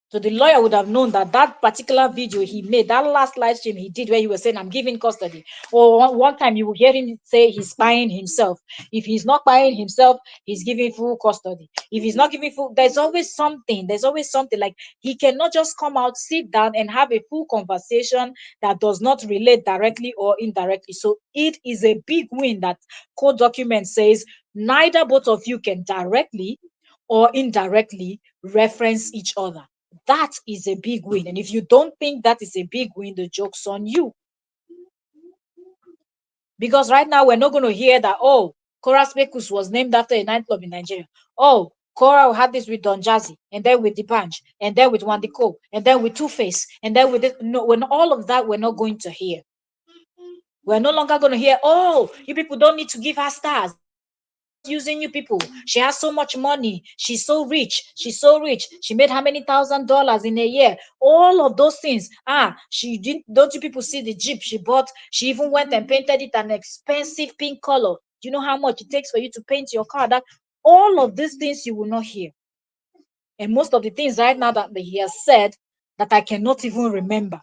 [SPEAKER 1] So the lawyer would have known that that particular video he made, that last live stream he did where he was saying, I'm giving custody. Or one time you will hear him say he's buying himself. If he's not buying himself, he's giving full custody. If he's not giving full, there's always something. There's always something. Like, he cannot just come out, sit down, and have a full conversation that does not relate directly or indirectly. So it is a big win that court document says neither both of you can directly or indirectly reference each other. That is a big win. And if you don't think that is a big win, the joke's on you. Because right now, we're not going to hear that, oh, Korra Spekus was named after a nightclub in Nigeria. Oh, Korra had this with Don Jazzy, and then with Dipanj, and then with Wandiko, and then with Two Face, and then with it. No, when all of that, we're not going to hear. We're no longer going to hear, oh, you people don't need to give her stars. She's just using you people. She has so much money. She's so rich. She's so rich. She made how many $1,000 in a year? All of those things. She didn't. Don't you people see the Jeep she bought? She even went and painted it an expensive pink color. Do you know how much it takes for you to paint your car? That all of these things you will not hear. And most of the things right now that he has said that I cannot even remember.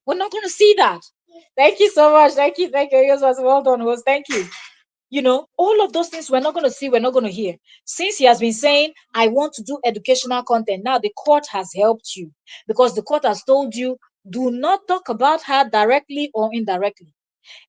[SPEAKER 1] We're not going to see that. Thank you so much. Thank you. Thank you. Yes, well done, host. Thank you. All of those things we're not going to see, we're not going to hear. Since he has been saying, I want to do educational content, now the court has helped you, because the court has told you, do not talk about her directly or indirectly.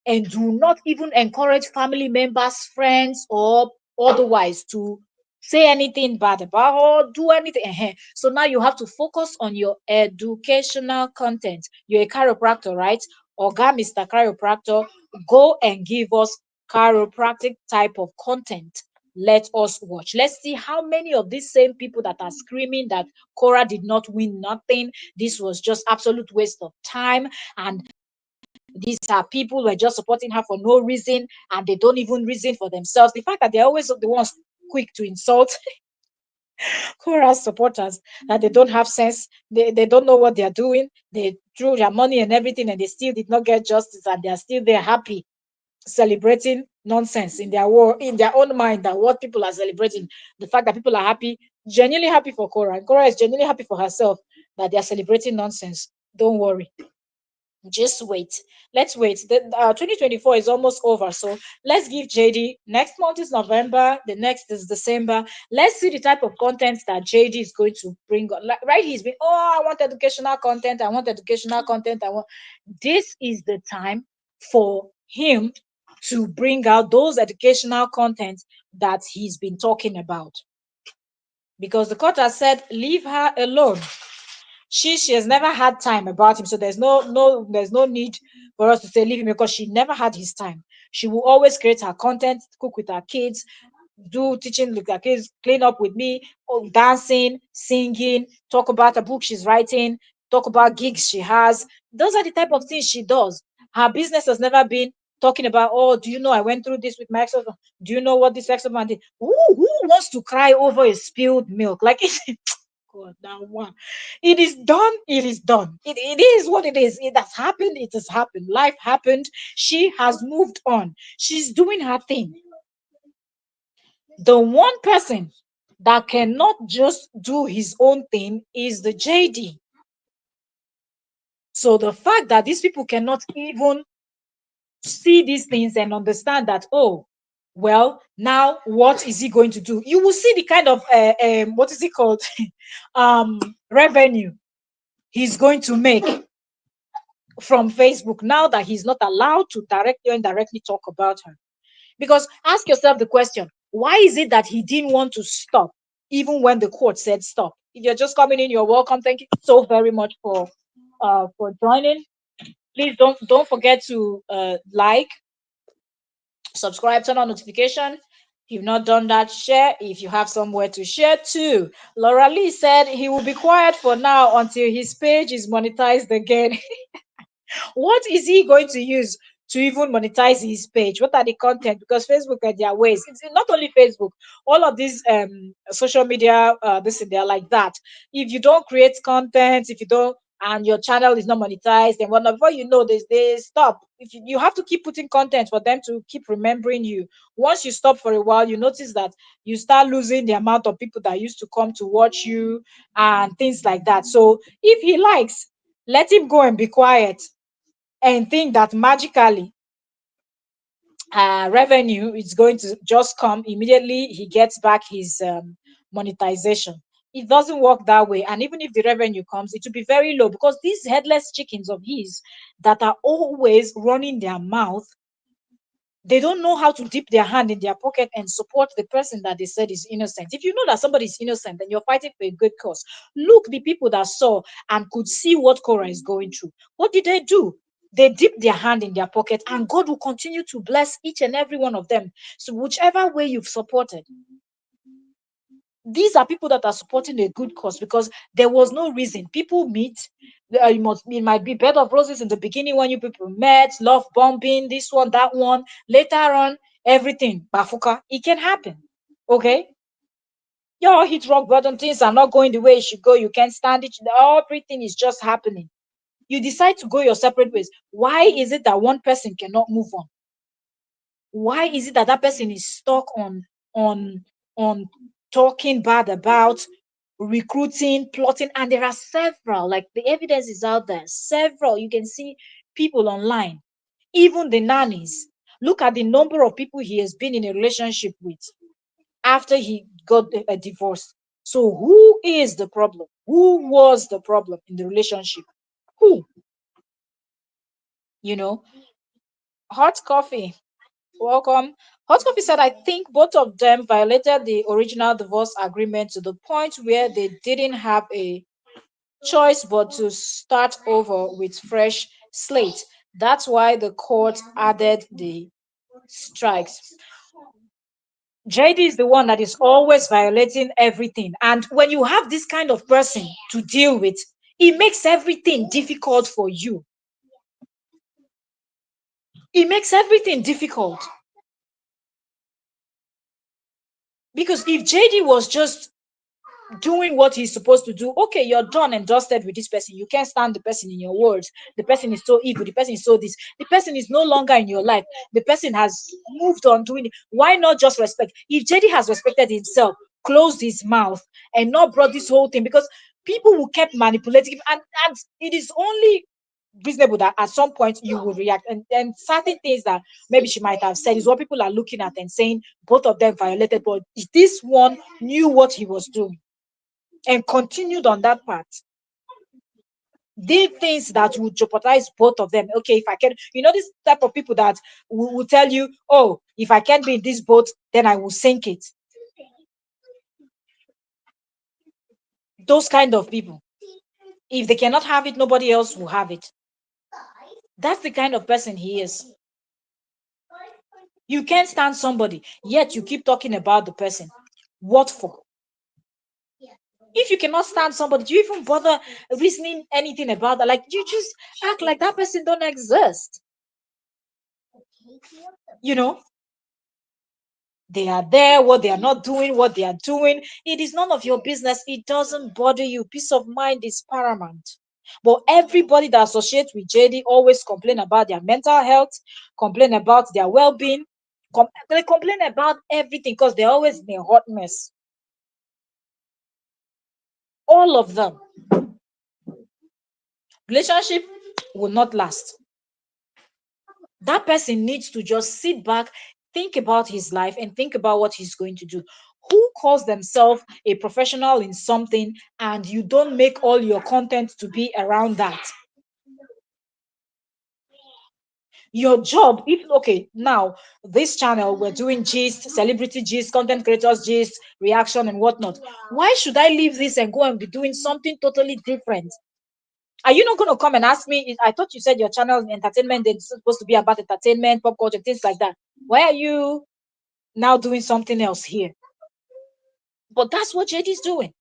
[SPEAKER 1] And do not even encourage family members, friends, or otherwise to say anything bad about her or do anything. So now you have to focus on your educational content. You're a chiropractor, right? Oga, Mr. Chiropractor, go and give us chiropractic type of content. Let us watch. Let's see how many of these same people that are screaming that Korra did not win nothing, this was just absolute waste of time, and these are people who are just supporting her for no reason, and they don't even reason for themselves. The fact that they're always the ones quick to insult Korra's supporters, that they don't have sense, they don't know what they're doing, they threw their money and everything, and they still did not get justice, and they're still there happy, celebrating nonsense in their in their own mind, that what people are celebrating, the fact that people are happy, genuinely happy for Korra, and Korra is genuinely happy for herself, that they're celebrating nonsense. Don't worry. Just wait. Let's wait. The 2024 is almost over, so let's give JD. Next month is November. The next is December. Let's see the type of content that JD is going to bring. Right? He's been, oh, I want educational content. I want educational content. I want. This is the time for him to bring out those educational content that he's been talking about, because the court has said, leave her alone. She has never had time about him, so there's no need for us to say leave him, because she never had his time. She will always create her content, cook with her kids, do teaching with her kids, clean up with me, dancing, singing, talk about a book she's writing, talk about gigs she has. Those are the type of things she does. Her business has never been talking about, oh, do you know I went through this with my ex-husband? Do you know what this ex-husband did? Who wants to cry over a spilled milk? Like, God, that one. It is done. It is done. It is what it is. It has happened. It has happened. Life happened. She has moved on. She's doing her thing. The one person that cannot just do his own thing is the JD. So the fact that these people cannot even see these things and understand that, oh, well, now what is he going to do? You will see the kind of what is it called, revenue he's going to make from Facebook now that he's not allowed to directly or indirectly talk about her. Because ask yourself the question, why is it that he didn't want to stop even when the court said stop? If you're just coming in, you're welcome. Thank you so very much for joining. Please don't forget to like, subscribe, turn on notification. If you've not done that, share if you have somewhere to share too. Laura Lee said he will be quiet for now until his page is monetized again. What is he going to use to even monetize his page? What are the content? Because Facebook and their ways. It's not only Facebook, all of these social media, this and they're like that. If you don't create content, if you don't, and your channel is not monetized, then whenever you know this, they stop. If you have to keep putting content for them to keep remembering you. Once you stop for a while, you notice that you start losing the amount of people that used to come to watch you and things like that. So if he likes, let him go and be quiet and think that magically revenue is going to just come immediately he gets back his monetization. It doesn't work that way. And even if the revenue comes, it will be very low because these headless chickens of his that are always running their mouth, they don't know how to dip their hand in their pocket and support the person that they said is innocent. If you know that somebody is innocent, then you're fighting for a good cause. Look, the people that saw and could see what Korra is going through, what did they do? They dipped their hand in their pocket, and God will continue to bless each and every one of them. So, whichever way you've supported, these are people that are supporting a good cause because there was no reason. People meet. It might be bed of roses in the beginning when you people met, love bombing, this one, that one. Later on, everything, bafuka, it can happen. Okay? Your hit rock bottom, things are not going the way it should go. You can't stand it. Everything is just happening. You decide to go your separate ways. Why is it that one person cannot move on? Why is it that that person is stuck on on talking bad about recruiting, plotting? And there are several, like the evidence is out there, several. You can see people online, even the nannies. Look at the number of people he has been in a relationship with after he got a divorce. So who is the problem? Who was the problem in the relationship? Who? You know, hot coffee. Welcome. Hot Coffee said, I think both of them violated the original divorce agreement to the point where they didn't have a choice but to start over with fresh slate. That's why the court added the strikes. JD is the one that is always violating everything. And when you have this kind of person to deal with, it makes everything difficult for you. It makes everything difficult. Because if JD was just doing what he's supposed to do, okay, you're done and dusted with this person. You can't stand the person in your words. The person is so evil. The person is so this. The person is no longer in your life. The person has moved on doing it. Why not just respect? If JD has respected himself, closed his mouth, and not brought this whole thing, because people will keep manipulating him, and it is only reasonable that at some point you will react, and certain things that maybe she might have said is what people are looking at and saying both of them violated, but this one knew what he was doing and continued on that path, did things that would jeopardize both of them. Okay, if I can, this type of people that will tell you, oh, if I can't be in this boat, then I will sink it. Those kind of people, if they cannot have it, nobody else will have it. That's the kind of person he is. You can't stand somebody, yet you keep talking about the person. What for? If you cannot stand somebody, do you even bother reasoning anything about that? Like, you just act like that person don't exist. You know, they are there, what they are not doing, what they are doing. It is none of your business. It doesn't bother you. Peace of mind is paramount. But everybody that associates with JD always complain about their mental health, complain about their well-being, they complain about everything because they're always in a hot mess. All of them. Relationship will not last. That person needs to just sit back, think about his life, and think about what he's going to do. Who calls themselves a professional in something and you don't make all your content to be around that? Your job, if okay, now this channel we're doing gist, celebrity gist, content creators gist, reaction, and whatnot. Why should I leave this and go and be doing something totally different? Are you not going to come and ask me? I thought you said your channel is entertainment, it's supposed to be about entertainment, pop culture, things like that. Why are you now doing something else here? But that's what JD's doing.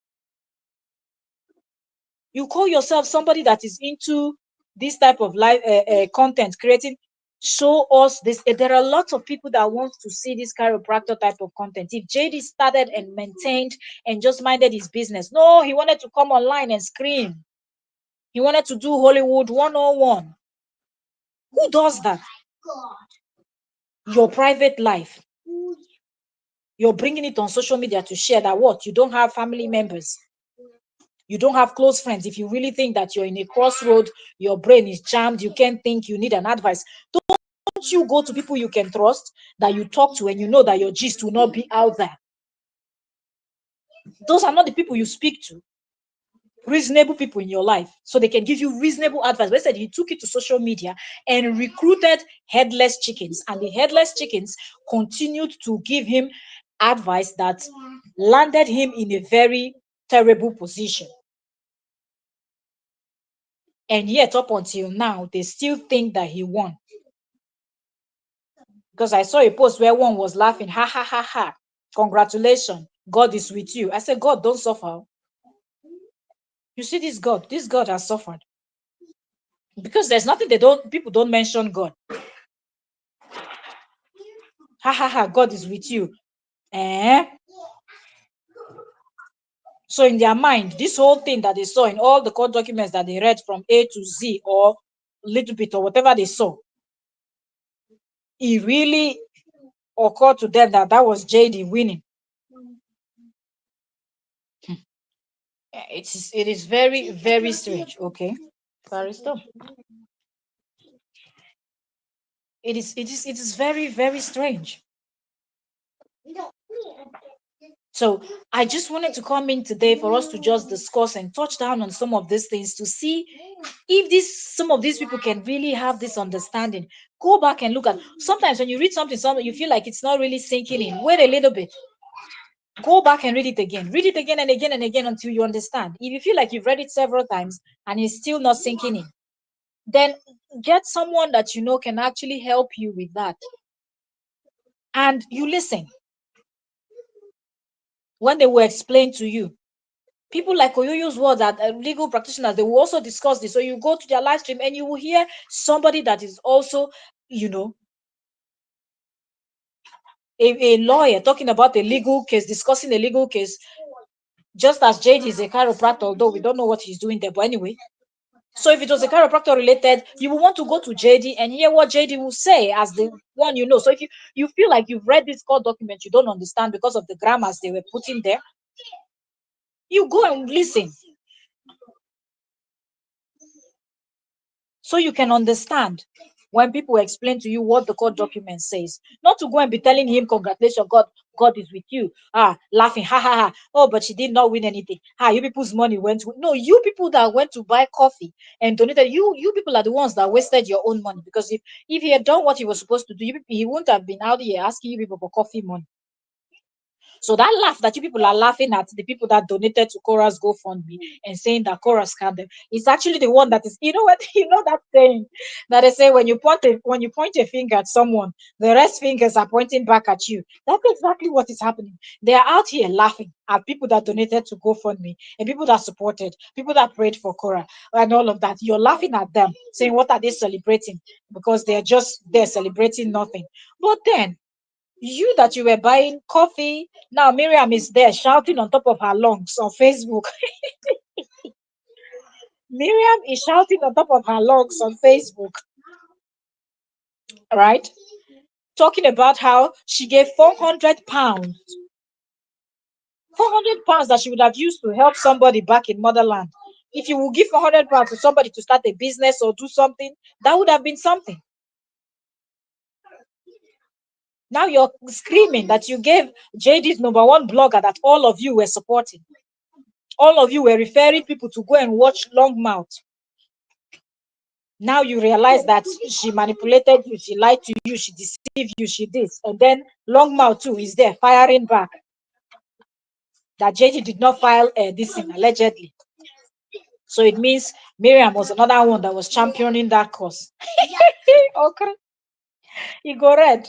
[SPEAKER 1] You call yourself somebody that is into this type of live content creating. show us this. There are lots of people that want to see this chiropractor type of content. If JD started and maintained and just minded his business, no, he wanted to come online and scream. He wanted to do Hollywood 101. Who does that? Your private life. You're bringing it on social media to share that what? You don't have family members. You don't have close friends. If you really think that you're in a crossroad, your brain is jammed, you can't think, you need an advice. Don't you go to people you can trust, that you talk to, and you know that your gist will not be out there. Those are not the people you speak to. Reasonable people in your life, so they can give you reasonable advice. But said he took it to social media and recruited headless chickens, and the headless chickens continued to give him advice that landed him in a very terrible position. And yet, up until now, they still think that he won. Because I saw a post where one was laughing, ha ha ha ha, congratulations, God is with you. I said, God, don't suffer. You see, this God has suffered. Because there's nothing people don't mention God. Ha ha ha, God is with you. So in their mind, this whole thing that they saw in all the court documents that they read from A to Z, or little bit, or whatever they saw, it really occurred to them that was JD winning. It is very, very strange. Okay, Barrister. It is very, very strange. So I just wanted to come in today for us to just discuss and touch down on some of these things to see if some of these people can really have this understanding. Go back and look at. Sometimes when you read something, you feel like it's not really sinking in. Wait a little bit. Go back and read it again. Read it again and again and again until you understand. If you feel like you've read it several times and it's still not sinking in, then get someone that you know can actually help you with that. And you listen when they will explain to you. People like Oyoyo's words, that legal practitioners, they will also discuss this. So you go to their live stream and you will hear somebody that is also, a lawyer talking about a legal case, discussing a legal case, just as JD is a chiropractor, although we don't know what he's doing there. But anyway, so if it was a chiropractor related, you will want to go to JD and hear what JD will say as the one you know. So if you feel like you've read this court document, you don't understand because of the grammars they were putting there, you go and listen. So you can understand when people explain to you what the court document says. Not to go and be telling him, congratulations, God is with you. Laughing, ha ha ha. Oh, but she did not win anything. You people's money went to. No, you people that went to buy coffee and donated, you people are the ones that wasted your own money. Because if he had done what he was supposed to do, he wouldn't have been out here asking you people for coffee money. So that laugh that you people are laughing at, the people that donated to Korra's GoFundMe and saying that Korra scammed them, it's actually the one that is, you know what, that saying that they say when you point a finger at someone, the rest fingers are pointing back at you. That's exactly what is happening. They are out here laughing at people that donated to GoFundMe and people that supported, people that prayed for Korra and all of that. You're laughing at them, saying what are they celebrating? Because they're celebrating nothing. But then you that you were buying coffee, now Miriam is there shouting on top of her lungs on Facebook. Miriam is shouting on top of her lungs on Facebook, right? Talking about how she gave 400 pounds. 400 pounds that she would have used to help somebody back in motherland. If you will give 400 pounds to somebody to start a business or do something, that would have been something. Now you're screaming that you gave JD's #1 blogger that all of you were supporting. All of you were referring people to go and watch Longmouth. Now you realize that she manipulated you, she lied to you, she deceived you, she did. And then Longmouth too is there firing back that JD did not file this thing allegedly. So it means Miriam was another one that was championing that cause. Okay. You go red.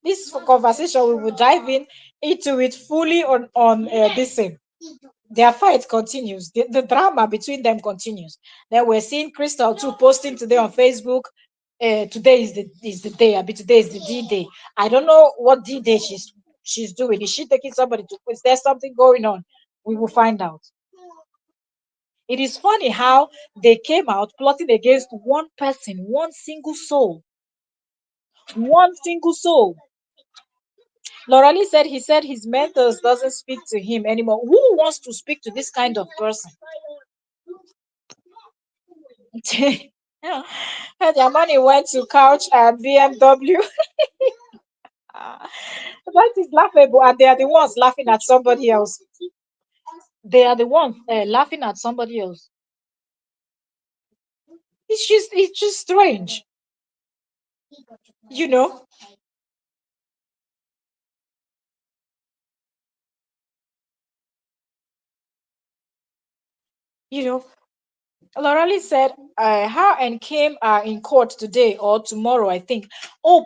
[SPEAKER 1] This conversation, we will dive into it fully on this thing. Their fight continues. The drama between them continues. Then we're seeing Crystal too posting today on Facebook today is the day. I mean, today is the D day. I don't know what D day she's doing. Is she taking somebody to? Is there something going on? We will find out. It is funny how they came out plotting against one person, one single soul, one single soul. Lorali said he said his mentors doesn't speak to him anymore. Who wants to speak to this kind of person? Yeah. And their money went to couch and BMW. That is laughable, and they are the ones laughing at somebody else. They are the ones laughing at somebody else. It's just strange, you know. You know, Lorali said her and Kim are in court today or tomorrow, I think. Oh,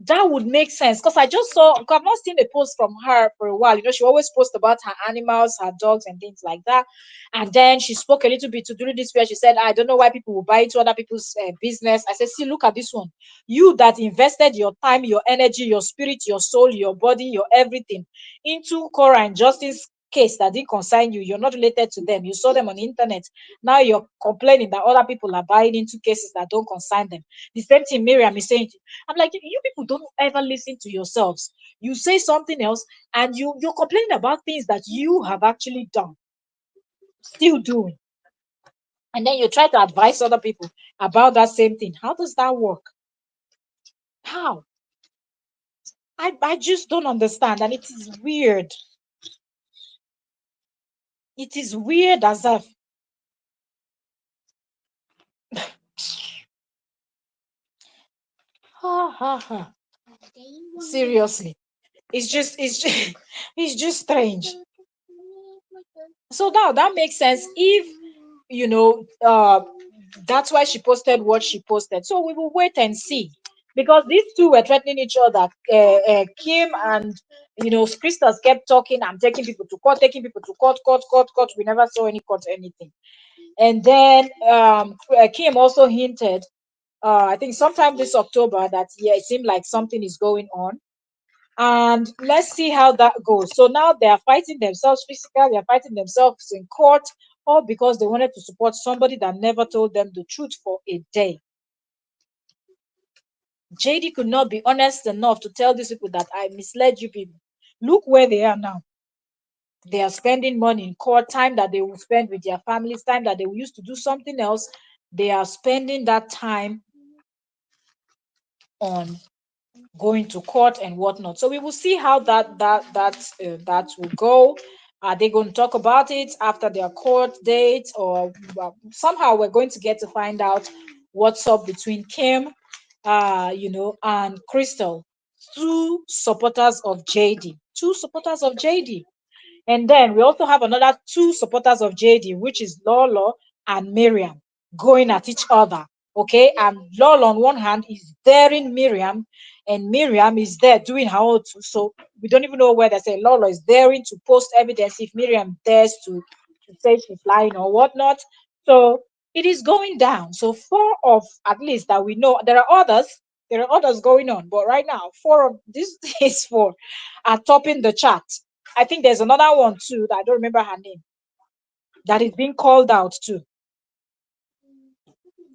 [SPEAKER 1] that would make sense because I just saw, 'cause I've not seen a post from her for a while. You know, she always posts about her animals, her dogs, and things like that. And then she spoke a little bit to during this where she said, I don't know why people will buy into other people's business. I said, see, look at this one. You that invested your time, your energy, your spirit, your soul, your body, your everything into Korra and Justin's case that didn't concern you. You're not related to them. You saw them on the internet. Now you're complaining that other people are buying into cases that don't concern them. The same thing Miriam is saying. I'm like, you people don't ever listen to yourselves. You say something else and you're complaining about things that you have actually done, still doing. And then you try to advise other people about that same thing. How does that work? How? I just don't understand. And it is weird. It is weird as if ha ha ha. Seriously. It's just it's just strange. So now that makes sense if you know that's why she posted what she posted. So we will wait and see because these two were threatening each other. Kim and Christas kept talking. I'm taking people to court, taking people to court, court, court, court. We never saw any court anything. And then Kim also hinted, I think sometime this October, that yeah, it seemed like something is going on, and let's see how that goes. So now they are fighting themselves physically, they are fighting themselves in court, all because they wanted to support somebody that never told them the truth for a day. JD could not be honest enough to tell these people that I misled you people. Look where they are now. They are spending money in court, time that they will spend with their families, time that they will use to do something else. They are spending that time on going to court and whatnot. So we will see how that will go. Are they going to talk about it after their court date, or somehow we're going to get to find out what's up between Kim, and Crystal, two supporters of JD, two supporters of JD. And then we also have another two supporters of JD, which is Lolo and Miriam, going at each other. Okay. And Lolo, on one hand, is daring Miriam, and Miriam is there doing her own too. So we don't even know where they say Lolo is daring to post evidence if Miriam dares to say she's lying or whatnot. So it is going down. So four of at least that we know, there are others. There are others going on, but right now, four of these is four are topping the chart. I think there's another one too that I don't remember her name that is being called out too.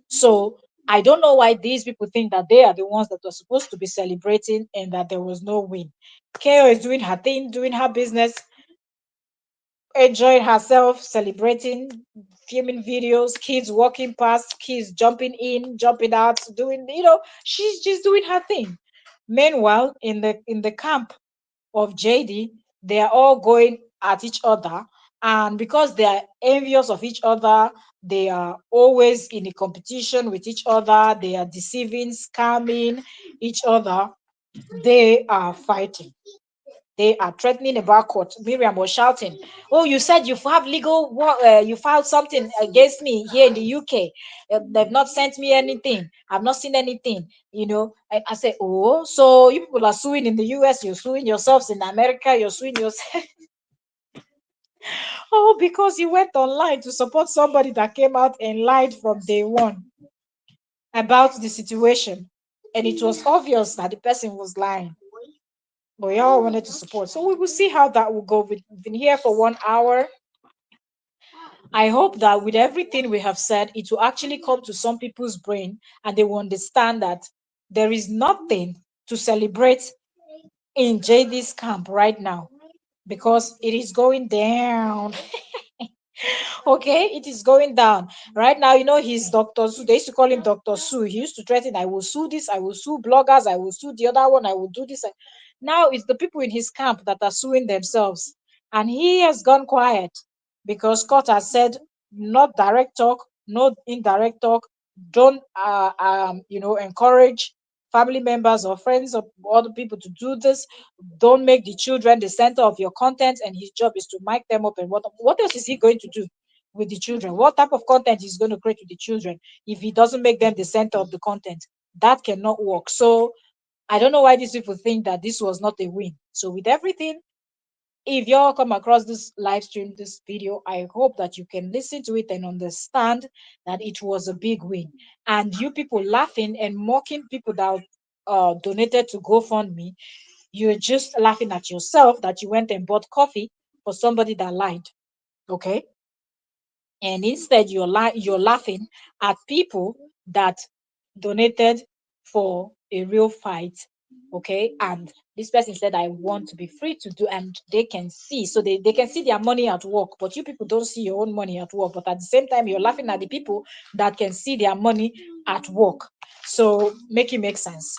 [SPEAKER 1] So I don't know why these people think that they are the ones that were supposed to be celebrating and that there was no win. KO is doing her thing, doing her business, enjoying herself, celebrating, filming videos, kids walking past, kids jumping in, jumping out, doing, she's just doing her thing. Meanwhile, in the camp of JD, they are all going at each other. And because they are envious of each other, they are always in a competition with each other. They are deceiving, scamming each other. They are fighting. They are threatening about court. Miriam was shouting, "Oh, you said you have you filed something against me here in the UK. They've not sent me anything. I've not seen anything." I say, "Oh, so you people are suing in the US, you're suing yourselves in America, you're suing yourself." Oh, because you went online to support somebody that came out and lied from day one. about the situation, and it was obvious that the person was lying. But we all wanted to support. So we will see how that will go. We've been here for 1 hour. I hope that with everything we have said, it will actually come to some people's brain and they will understand that there is nothing to celebrate in JD's camp right now because it is going down. Okay, it is going down right now. You know, he's Dr. Sue. They used to call him Dr. Sue. He used to threaten, I will sue this, I will sue bloggers, I will sue the other one, I will do this. Now it's the people in his camp that are suing themselves. And he has gone quiet because court has said not direct talk, no indirect talk. Don't encourage family members or friends or other people to do this. Don't make the children the center of your content, and his job is to mic them up. And what else is he going to do with the children? What type of content is going to create with the children if he doesn't make them the center of the content? That cannot work. So I don't know why these people think that this was not a win. So with everything, if y'all come across this live stream, this video, I hope that you can listen to it and understand that it was a big win. And you people laughing and mocking people that donated to GoFundMe, you're just laughing at yourself that you went and bought coffee for somebody that lied. Okay, and instead you're laughing at people that donated for a real fight. Okay, and this person said, I want to be free to do, and they can see, so they can see their money at work, but you people don't see your own money at work. But at the same time, you're laughing at the people that can see their money at work. So make it make sense.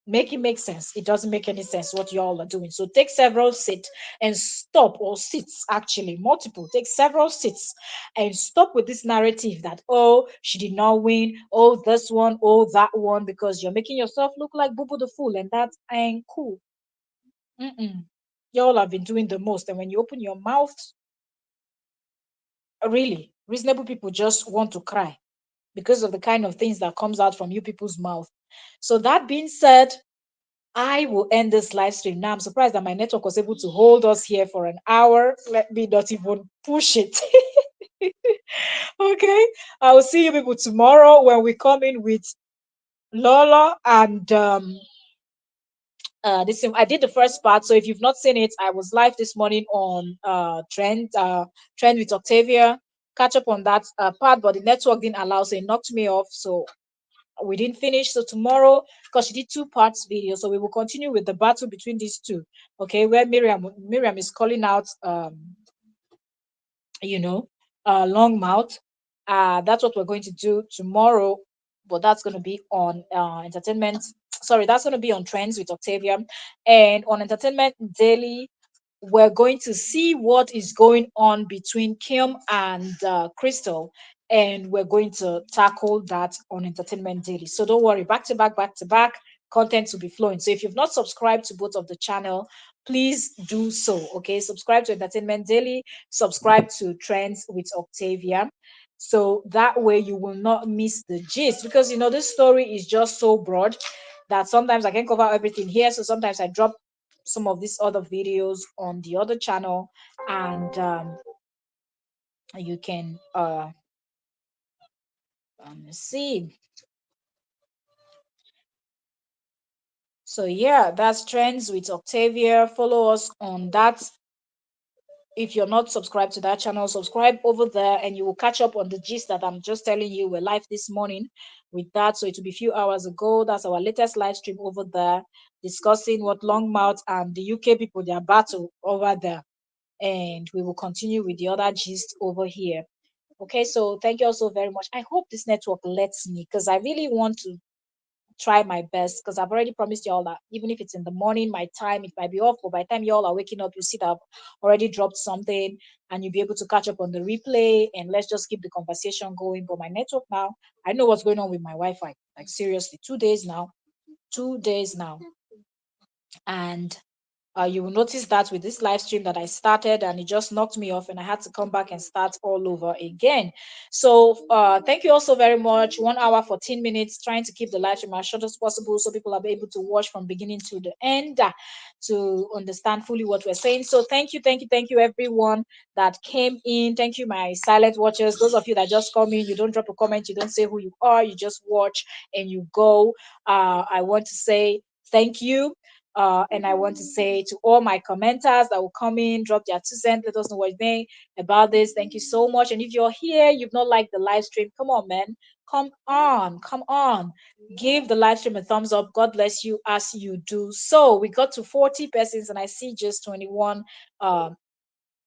[SPEAKER 1] Make it make sense. It doesn't make any sense what y'all are doing. So take several seats and stop, or seats actually, multiple. Take several seats and stop with this narrative that, oh, she did not win, oh, this one, oh, that one, because you're making yourself look like Boo Boo the Fool, and that ain't cool. Mm-mm. Y'all have been doing the most. And when you open your mouth, really, reasonable people just want to cry because of the kind of things that comes out from you people's mouth. So that being said, I will end this live stream now. I'm surprised that my network was able to hold us here for an hour. Let me not even push it. Okay. I will see you people tomorrow when we come in with Lola and this. I did the first part, so if you've not seen it, I was live this morning on Trend with Octavia. Catch up on that part, but the network didn't allow, so it knocked me off. So we didn't finish. So tomorrow, because she did two parts video, so we will continue with the battle between these two. Okay, where Miriam is calling out you know Longmouth. That's what we're going to do tomorrow, but that's going to be on entertainment. Sorry, that's going to be on Trends with Octavia, and on Entertainment Daily we're going to see what is going on between Kim and Crystal, and we're going to tackle that on Entertainment Daily. So don't worry, back to back, content will be flowing. So if you've not subscribed to both of the channel, please do so. Okay, subscribe to Entertainment Daily, subscribe to Trends with Octavia. So that way you will not miss the gist, because this story is just so broad that sometimes I can't cover everything here. So sometimes I drop some of these other videos on the other channel, and you can see. So yeah, that's Trends with Octavia. Follow us on that. If you're not subscribed to that channel, subscribe over there and you will catch up on the gist that I'm just telling you. We're live this morning with that, so it will be a few hours ago. That's our latest live stream over there, discussing what Longmouth and the UK people, their battle over there. And we will continue with the other gist over here. Okay, so thank you all so very much. I hope this network lets me, because I really want to try my best, because I've already promised you all that even if it's in the morning, my time, it might be off, but by the time you all are waking up, you see that I've already dropped something, and you'll be able to catch up on the replay, and let's just keep the conversation going. But my network now, I know what's going on with my Wi-Fi. Like seriously, 2 days now, 2 days now. And You will notice that with this live stream that I started and it just knocked me off and I had to come back and start all over again. So thank you also very much. 1 hour, 14 minutes, trying to keep the live stream as short as possible so people are able to watch from beginning to the end to understand fully what we're saying. So thank you everyone that came in. Thank you, my silent watchers. Those of you that just come in, you don't drop a comment, you don't say who you are, you just watch and you go. I want to say thank you. And I want to say to all my commenters that will come in, drop their 2 cents, let us know what you think about this. Thank you so much. And if you're here, you've not liked the live stream, come on, man. Come on, come on. Give the live stream a thumbs up. God bless you as you do so. We got to 40 persons and I see just 21 um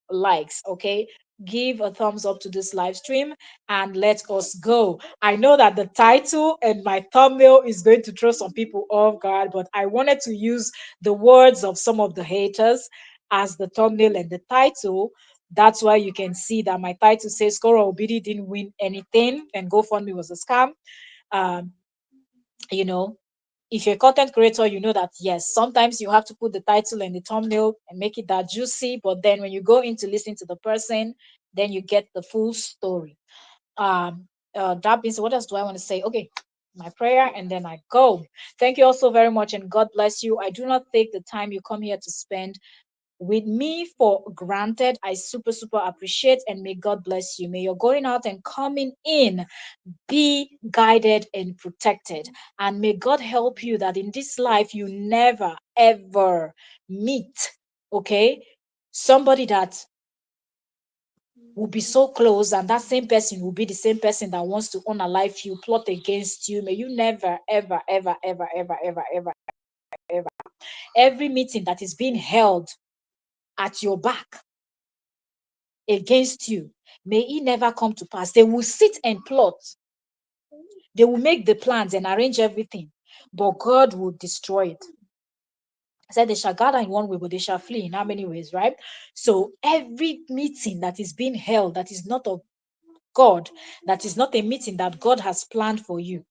[SPEAKER 1] likes. Okay, give a thumbs up to this live stream and let us go. I know that the title and my thumbnail is going to throw some people off guard, but I wanted to use the words of some of the haters as the thumbnail and the title. That's why you can see that my title says Korra Obidi didn't win anything and GoFundMe was a scam. um you know, if you're a content creator, you know that yes, sometimes you have to put the title and the thumbnail and make it that juicy, but then when you go into listening to the person, then you get the full story. That means what else do I want to say? Okay, my prayer and then I go. Thank you all so very much and God bless you. I do not take the time you come here to spend with me for granted. I super appreciate and may God bless you. May you're going out and coming in be guided and protected. And may God help you that in this life you never ever meet, okay, somebody that will be so close and that same person will be the same person that wants to unalive you, plot against you. May you never, ever. Every meeting that is being held at your back against you, may it never come to pass. They will sit and plot. They will make the plans and arrange everything, but God will destroy it. I said they shall gather in one way, but they shall flee in how many ways, right? So every meeting that is being held that is not of God, that is not a meeting that God has planned for you,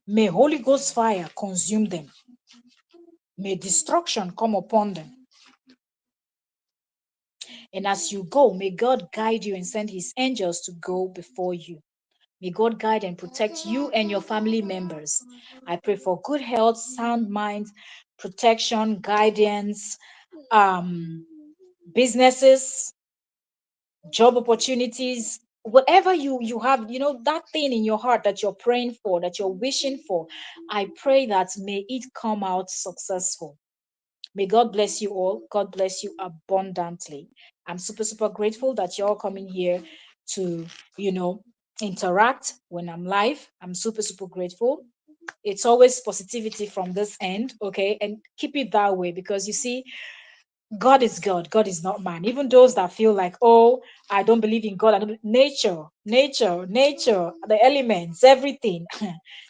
[SPEAKER 1] may Holy Ghost fire consume them. May destruction come upon them. And as you go, may God guide you and send his angels to go before you. May God guide and protect you and your family members. I pray for good health, sound mind, protection, guidance, businesses, job opportunities, whatever you have, that thing in your heart that you're praying for, that you're wishing for. I pray that may it come out successful. May God bless you all. God bless you abundantly. I'm super grateful that you're all coming here to, interact when I'm live. I'm super grateful. It's always positivity from this end, okay? And keep it that way because you see, God is God. God is not man. Even those that feel like, oh, I don't believe in God. I don't, nature, the elements, everything.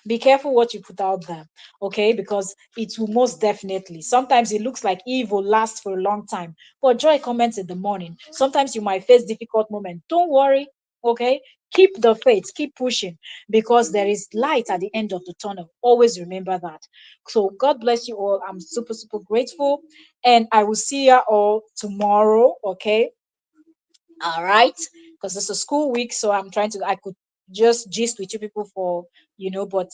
[SPEAKER 1] Be careful what you put out there, okay? Because it will most definitely. Sometimes it looks like evil lasts for a long time, but joy comes in the morning. Sometimes you might face difficult moments. Don't worry, okay? Keep the faith, keep pushing, because there is light at the end of the tunnel. Always remember that. So God bless you all. I'm super grateful. And I will see you all tomorrow. Okay. All right. Because it's a school week. So I could just gist with you people for, but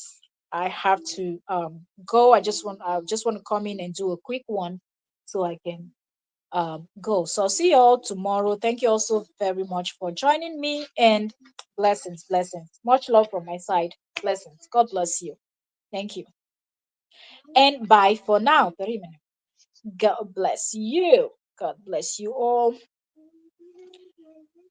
[SPEAKER 1] I have to go. I just want to come in and do a quick one so I can go. So I'll see you all tomorrow. Thank you all so very much for joining me and blessings. Much love from my side. Blessings. God bless you. Thank you. And bye for now. God bless you. God bless you all.